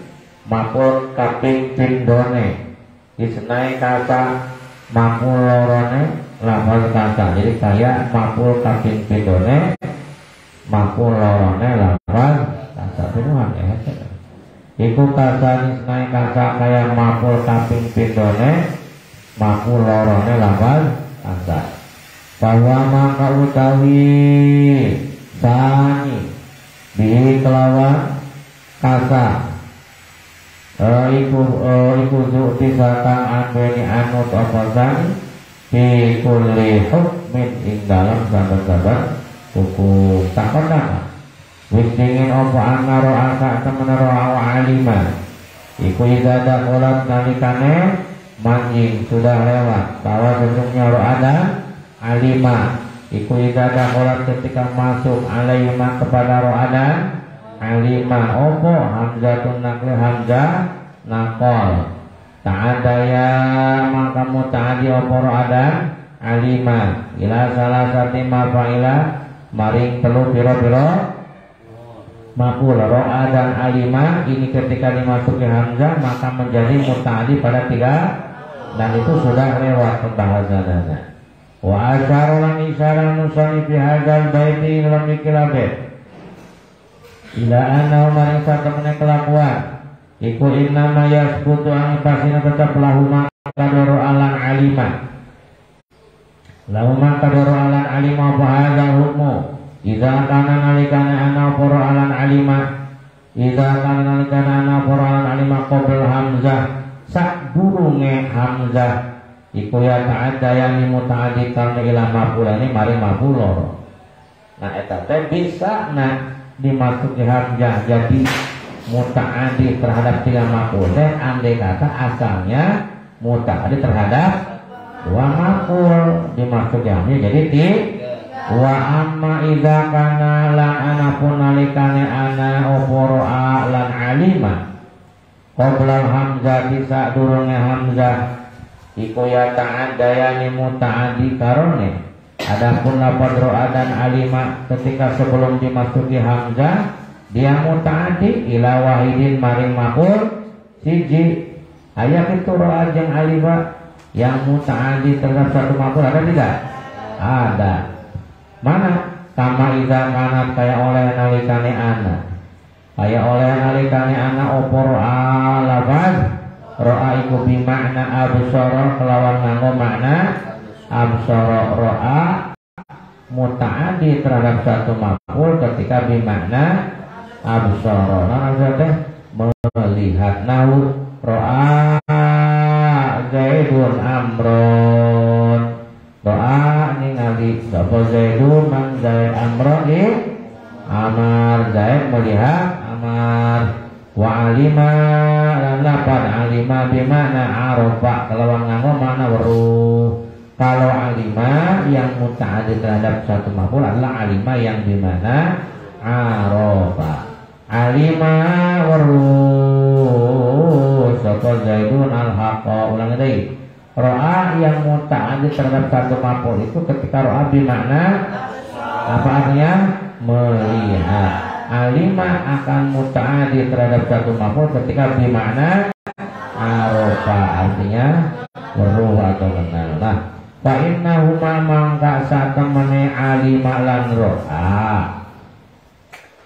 maful kaping pindone isnai kasa maful lorone lafal kasa. Jadi kaya maful kaping pindone maful lorone lafal kasa. Pinuhan ya. Iku kasa isnai kasa kaya maful kaping pindone maful lorone lafal kasa. Bahwa maka utawi sani bi kelawan kasa iku zu'ti sakang anbeni anut apa sani fi kulli hukmin ing dalam saban-saban hukum. Takon wis dingin apa angaro asa temenero awa alima iku ibadah ulat nalikane manjing sudah lewat bahwa sesungguhnya roh ada alima iku ibadah ulat ketika masuk alaima kepada roh ada alima opo hamzatun nakli hamzah nakol ta'adaya maka muta'adi oporo ada alima ila salah sati mafa'ila maring telu piro-piro maful ro'a dan alima. Ini ketika dimasuki hamzah maka menjadi muta'adi pada tiga dan itu sudah lewat pembahasannya. Wa asyara lan isyara nusani fi hadzal baiti lam ikilabet ila anna maring satemene kelakuan iku innama yasbutu ang pasina tetap lahuma kadoro alan alima lahuma kadoro alan alima fa hadzal hukmu idza kana nalikana ana poro alan alima idza kana nalikana ana poro alan alima qabl hamzah sak durunge hamzah iku ya ta'adda yang muta'addi karena ila maf'ulani mari maf'ul loro. Nah eta teh bisa dimasuki hamzah jadi muta'addi terhadap tiga maf'ul teh andai kata asalnya muta'addi terhadap dua maf'ul dimasuki hamzah jadi wa amma idza kana lan ana pun nalikane ana oporo lan alima qabla hamzah bisa durunge hamzah iku ya ta'adayani muta'adi karone. Adapun lafaz ro'a dan alima ketika sebelum dimasuki hamzah dia muta'adi ila wahidin maring maf'ul siji. Aya kitu ro'a jeung alima yang muta'adi terhadap satu maf'ul ada tidak? Ada. Mana? Kama idza kanat kaya oleh nalikane ana. Kaya oleh nalikane ana opor lafaz ro'a iku bimakna absara kelawan nganggo makna absara ro'a muta'addi terhadap satu maf'ul ketika bimakna absara. Nah teh melihat nahu ro'a zaidun amron ro'a ningali sapa zaidun man zaid amron amar zaid melihat amar wa alima lan lapan alima bimana arofa kalau nganggo mana weruh. Kalau alima yang muta'addi terhadap satu maf'ul adalah alima yang bimana arofa. Alima weruh sapa zaidun al-haqa. Ulang lagi. Ro'a yang muta'addi terhadap satu maf'ul itu ketika ro'a bimana apa artinya? Melihat. Alima akan muta'addi terhadap satu maf'ul ketika bimakna arofa artinya weruh atau kenal. Nah, fa innahuma mangka satemene alima lan ro'a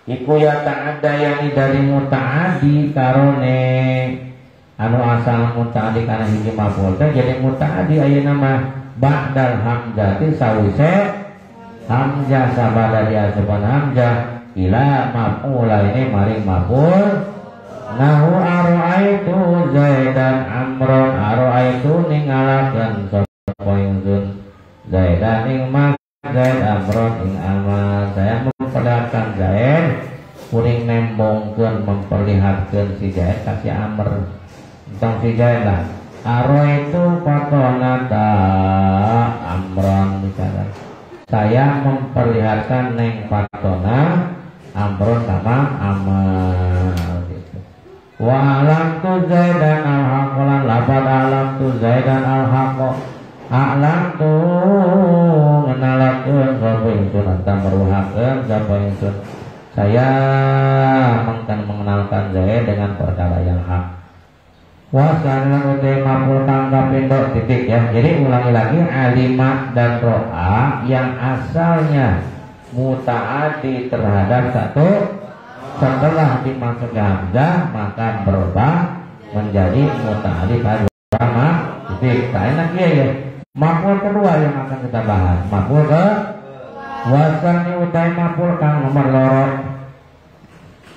iku ya ta'adda yani dari muta'addi karone anu asal muta'addi kana hiji maf'ul teh jadi muta'addi ayeuna mah ba'dal hamzati sawise hamzah sabada dia seban hamzah ila maf'ul ini maring maf'ul nahu ara'aitu zaidan amron ara'aitu ningalakeun sapa ingsun zaidan ing mas zaid amron ing amal. Saya memperlihatkan zaid kuring nembongkeun memperlihatkeun si zaid kasih amr tentang si zaid lah ara'aitu fatonata amron misalnya saya memperlihatkan neng patona amron sama amal gitu. Wa alam tu zaidan al-haqolan lapat alam tu zaidan al-haqo alam tu ngenalakeun sapa ingsun anta meruhakeun sapa ingsun saya akan mengenalkan Zaid dengan perkara yang hak. Wasana utai maful tangkap pindok titik ya. Jadi ulangi lagi alimat dan ro'a yang asalnya mutaati terhadap satu setelah dimasuk hamzah maka berubah menjadi mutaati pada titik. Tak enak ya. Maful kedua yang akan kita bahas. Maful ke wasani utai maful kang nomor loro.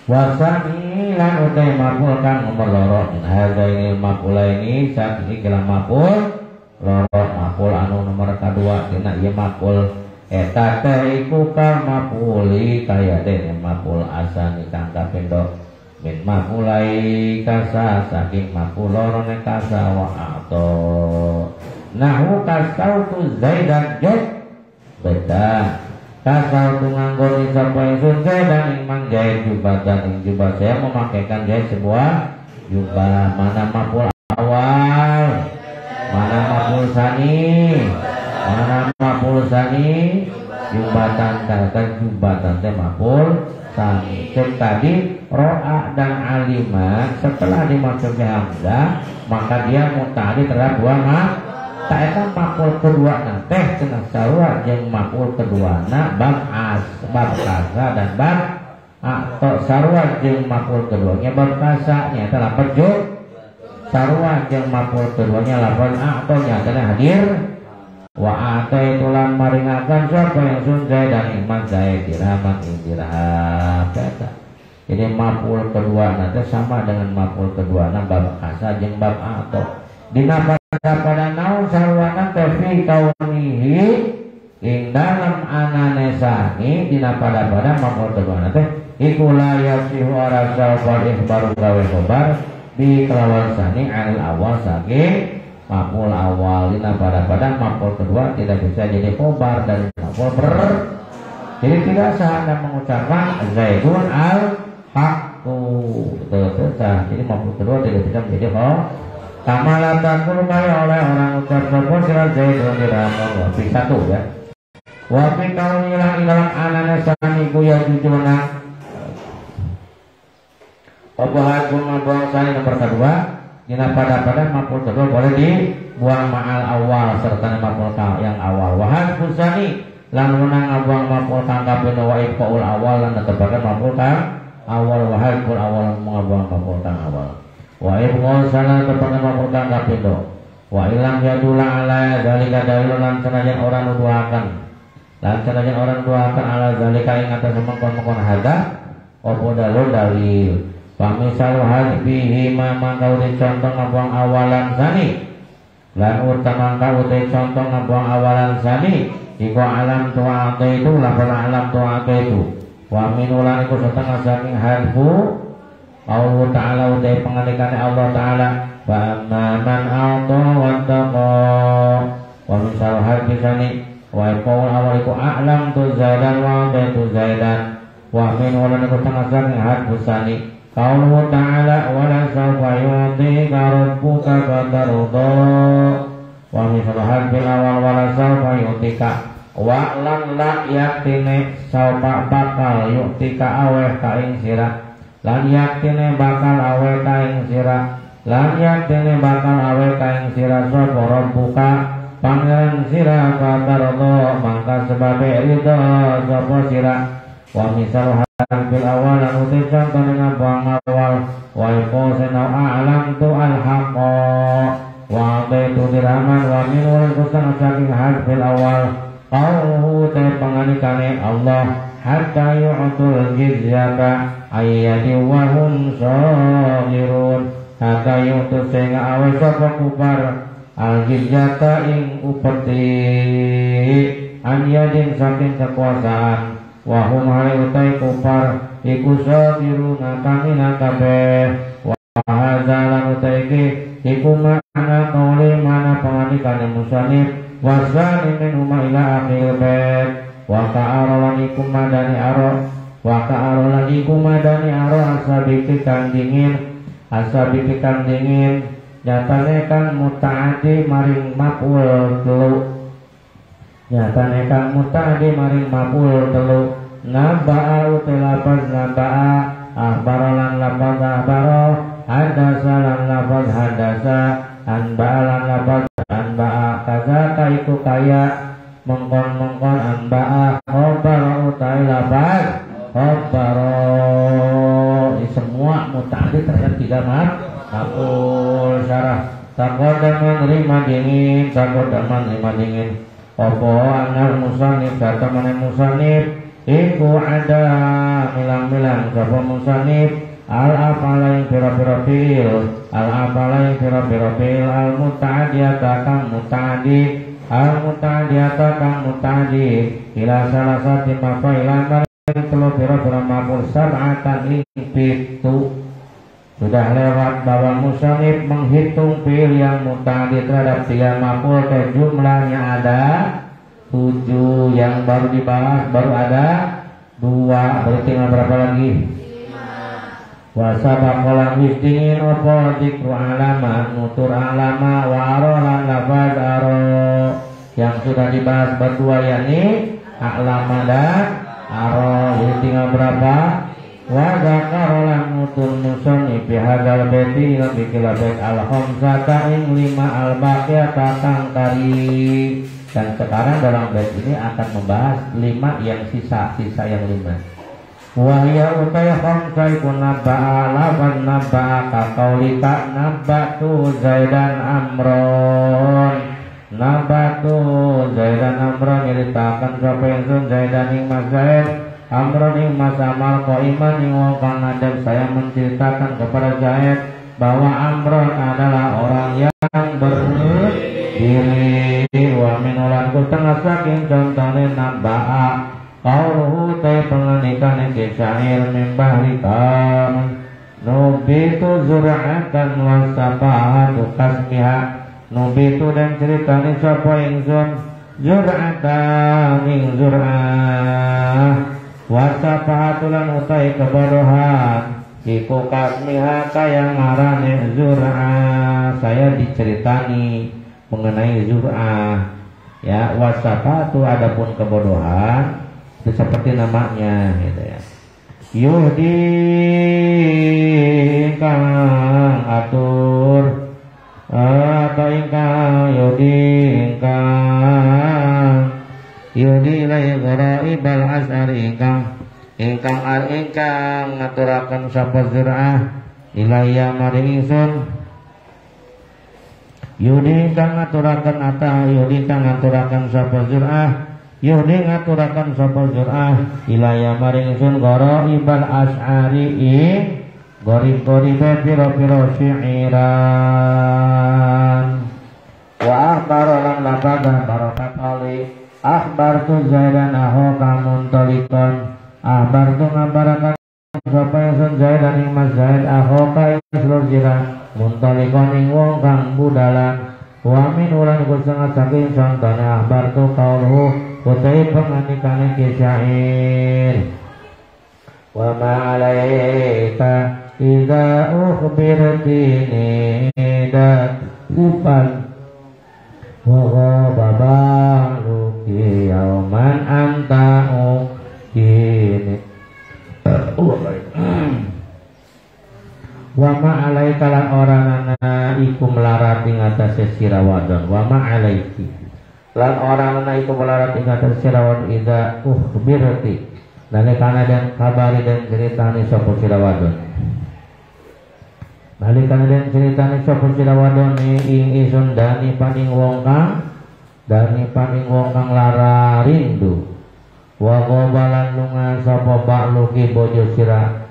Wasani lan utai maful kang nomor loro. Harga ini maful ini saat ini kira maful loro maful anu nomor kedua dina ieu maful eta teh iku kang mafuli kaya teh maful asani kang kapindho min mafulai kasa saking maful loro ne kasa wa ato nahu kasau tu zaidan jod beda kasau tu nganggo sapa ingsun zaidan ing mang jahit jubatan ing jubah saya memakaikan jahit sebuah jubah. Mana maful awal, mana maful sani, mana maful sani, jubatan kata jubatan teh maful sani. Cek tadi ro'a dan alimat setelah dimasukkan hamzah maka dia muta'addi terhadap dua tak eta maful kedua na teh cenah sarua jeung maful kedua na bab kasa dan bab atau sarua jeung maful keduanya bab kasa nya teh lapan sarua jeung maful keduanya lapan atau nya teh hadir wa atau itulah maringakan sapa yang sun dan iman Zaid dirahmat dirham eta. Jadi maful kedua na teh sama dengan maful kedua na bab kasa jeung bab atau dina pada naun sarwana tefi kaunihi ing dalam anane sani dina pada maful kedua na teh iku la yasihu arasa wal ikhbaru gawe khobar bi kelawan sani al awal saking maful awal dina pada maful kedua tidak bisa jadi khobar dari maful jadi tidak sah Anda mengucapkan Zaidun al haqu betul jadi maful kedua tidak bisa menjadi khobar. Kamalatan kurmaya oleh orang ucap sopo sira Zaidun dirahmat wafi satu ya. Wafi kau hilang dalam anane sani kuya jujuna. Obohan kurma buang sani nomor kedua. Dina pada maful kedua boleh dibuang ma'al awal serta maful yang awal. Wahan kusani lan menang abuang maful tangkapin wa ibqaul awal lan tetepakan maful kang awal wahan kul awal mengabuang maful kang awal. Wa ibqaul sana tetepakan maful kang kapindo. Wa ilang yadulang ala zalika dalil lan senajan orang nuduhakan. Lan senajan orang nuduhakan ala zalika ing atas mengkon hada opo dalil. Pamisal hadbihi mama kau contoh ngabuang awalan sani. Lan utama kau contoh ngabuang awalan sani. Iku alam tu'ate itu lafal alam tu'ate itu. Wa minulan iku setengah saking hadbu Allah Ta'ala utai pengalikannya Allah Ta'ala Fa'amman a'ta wattaqa. Wa misal hadbi sani wa iqaul awal iku a'lam tu zaidan wa tu zaidan. Wa minulan iku setengah saking hadbu sani Qauluhu ta'ala wa la sawfa yu'tika rabbuka fatarda. Wa misal hadbil awal wa la sawfa yu'tika wa lan la yaktine sawfa bakal yu'tika aweh ka ing sira lan yaktine bakal aweh ka ing sira lan yaktine bakal aweh ka ing sira sapa rabbuka pangeran sira fatarda mangka sebabe ridho sapa sira. Wa misal bil awal lan uti contoh dengan buang awal wa iqosena a'lam tu al-haqqa wa ataitu dirhaman wa minul kusan saking hadbil awal qawluhu te penganikane Allah hatta yu'tul jizyata ayyadi wa hum shagirun hatta yu'tul sehingga awe sapa kufar al-jizyata ing upeti ayyadin saking kekuasaan wa hum hale utai kufar iku shagiruna kamina kabeh wa hadza lan utai iku makna kauli mana penganikane musannif wasani minhuma ila akhir bait wa ka'ara lan iku madani aro wa ka'ara lan iku madani aro asabiki kang dingin nyatane kan mutaati maring maf'ul telu naba'a utilafaz naba'a akhbara lan lafaz akhbara hadasa lan lafaz hadasa anba'a lan lafaz anba'a kazaka itu kaya mengkon anba'a khobara utai lafaz khobara. Ini semua muta'adid terhadap tiga maf'ul syarah. Takodaman rima dingin opo anar musanif kata mana musanif iku ada milang-milang sapa musanif al-afala yang pira-pira fil al-afala yang pira-pira fil al-muta'adiyata kang muta'adi ila salah satu mafailan maring telu pira-pira maf'ul sab'atan ing pitu. Sudah lewat bahwa musanif menghitung fil yang muta'adi terhadap tiga maf'ul dan jumlahnya ada 7, yang baru dibahas baru ada 2, berarti tinggal berapa lagi? 5. Wasabaqalan istingin opo dikru alama nutur alama wa arolan lafaz aro, yang sudah dibahas berdua yakni alama dan aro, jadi tinggal berapa? Wa dzakarolan nutur musannif fi hadzal baiti ila bikil bait al-khamsata ing 5 al-baqiyata kang kari. Dan sekarang dalam bait ini akan membahas 5 yang sisa yang 5. Wa ya utai khamsa iku naba'a lawan naba'a ka qaulika nabatu zaidan amron nyeritakan sapa ingsun zaidan ing mas Zaid amron ing mas amal qaiman ing wong kang ngadeg. Saya menceritakan kepada Zaid bahwa Amron adalah orang yang berdiri. Wa min ulanku tengah saking contohnya naba'a qauluhu ta penganikan iki syair min bahrikan nubitu zur'atan wasabahatu kasmiha nubitu dan ceritanya sapa ingsun zur'atan ing zur'ah wasapahatulan utai kebodohan iku kasmiha kaya ngarane zur'ah. Saya diceritani mengenai zur'ah ya. Wasapahatu adapun kebodohan itu seperti namanya gitu ya. Yuhdi kang atur atau ingkang yudi lai gharaibal as'ari ingkang ngaturaken sapa zur'ah ilaya maring ingsun yudi kang ngaturaken sapa zur'ah ilaya maring ingsun gharaibal as'ari ing gharib-gharibe pira-pira syi'iran wa akhbara lan labada barakatali akhbar tu zaidan aho kamun tolikon akhbar tu ngabarakan sapa yang zaidan ing mas Zaid aho kai seluruh jira muntolikon ing wong kang budalan wa min ulan kusang saking contohnya akhbar tu kauluhu utai penganikane kisyair wa ma'alaika idza ukhbirtini dan upan wa babaluki yauman anta'u kini wa ma'alaika lan oranana iku melarat ing atase sirawadon wa ma'alaiki lan oranana iku melarat ing atase sirawadon idza ukhbirti nalikana dan kabari dan ceritani sapa sirawadon nalikana den ceritane sapa sirawadon ing isun dani paning wong kang lara rindu wa gobalan lunga sapa ba'luki bojo sira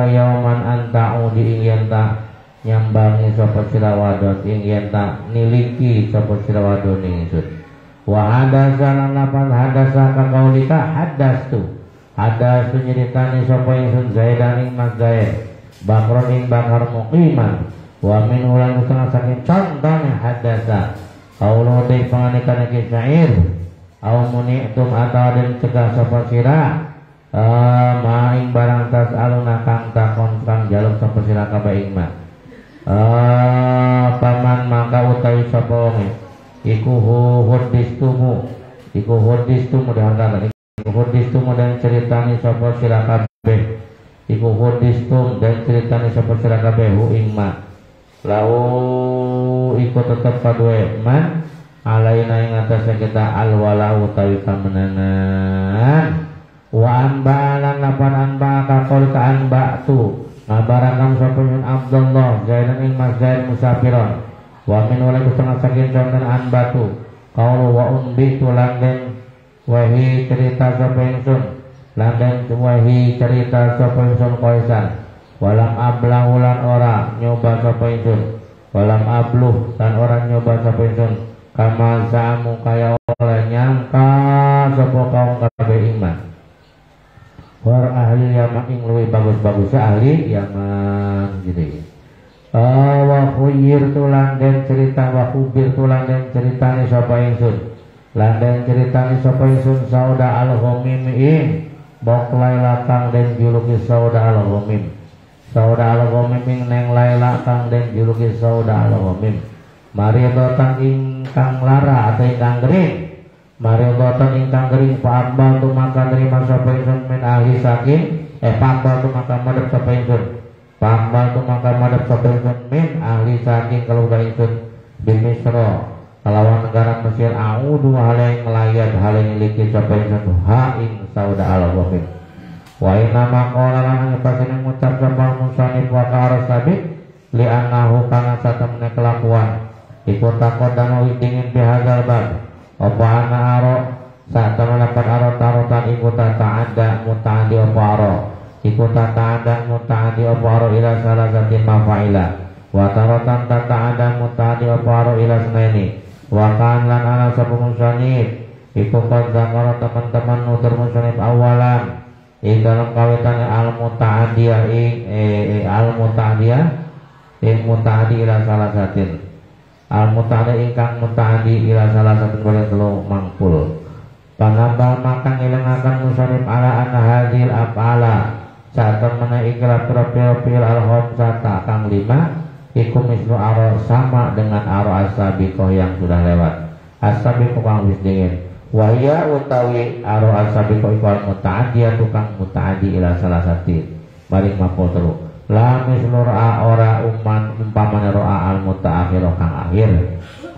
yauman anta'u di ing ta nyambangi sapa sirawadon ing ta niliki sapa sirawadon ing isun wa hadasa lan lapan hadasa ka kaulika hadastu nyeritani sapa ingsun Zaidan ing mas Zaid Bakron ing bakar muqiman wa min ulang setengah saking contohnya hadasa Aulo te panganikan iki syair au muni'tum ataden cegah sapa sira maing barang tas aluna kang takon kang jaluk sapa sira kabeh ing ma paman maka utawi sapa wong iku hudistumu dihantarkan iku hudistumu dan ceritani sapa sira kabeh iku hudistum dan ceritani sapa sira kabeh hu ing ma lau iku tetep kadue man alaina ing atasnya kita alwala utawi kamenangan wa anba'alan lapan anba'aka qol ka anba'tu ngabarakam sapa min Abdullah Zaidan ing Mas Zaid musafiron wa min wala setengah saking conten anbatu qaulu wa umbitu langen wahi cerita sapa ingsun langen wahi cerita sapa ingsun Qaisan walam ablaulan ora nyoba sapa ingsun walam abluh dan orang nyoba sapa ingsun kama samu kaya oleh nyangka sapa kaum kabeh iman war ahli yaman ing luwih bagus-bagus ahli yaman gitu wa khuyir tulang dan cerita wa khubir tulang dan ceritane sapa ingsun lan dan ceritane sapa ingsun sauda al-ghamim ing bok laila kang den juluki sauda al-ghamim sauda al-ghamim ing neng laila kang den juluki sauda al-ghamim mariadatan ingkang lara atau ingkang gering mariadatan ingkang gering pa'ambal tu maka nerima sapa ingsun min ahli saking pa'ambal tu maka madhep sapa ingsun pa'ambal tu maka madhep sapa ingsun min ahli saking keluarga ingsun bin Misra kalawan negara Mesir audu haleng melayat haleng liki sapa ingsun ha ing sauda al-ghamim wa inna maqala lan pasine ngucap sapa musanif wa karos sabit li annahu kana satamne kelakuan ikut takut dan dingin bihazal bab apa ana aro saat melapat aro tarotan ikut ta'adda muta'adi apa aro ikut ta'adda muta'adi apa aro ila salah satu mafa'ila wa tarotan ta'adda muta'adi apa aro ila senaini wa kan lan ala sabu musanif ikut zakara teman-teman nutur musanif awalan dalam kawitannya al-muta'adiyah al-muta'adiyah muta'adi ila salah satin al-muta'adi ingkang muta'adi ila salah satu boleh telu mangkul panambal makan ilangakan musanif ala anna hadil af'ala saat temana ikrab pil al-homsata kang 5 iku mislu aro sama dengan aro as-sabiqoh yang sudah lewat as-sabiqoh kang wis dingin wahya utawi aro as-sabiqoh iku al-muta'adiyah tukang muta'adi ila salah satu maring mangkul telu la mislu ra'a ora umpamane ra'a al-muta'akhirah kang akhir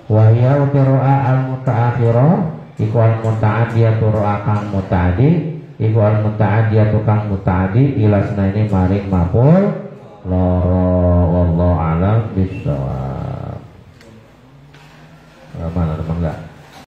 wa ya ra'a al-muta'akhirah iku al-muta'adiyatu ra'a kang muta'adi iku al-muta'adiyatu kang muta'adi ila senaini maring maf'ul loro wallahu a'lam bissawab.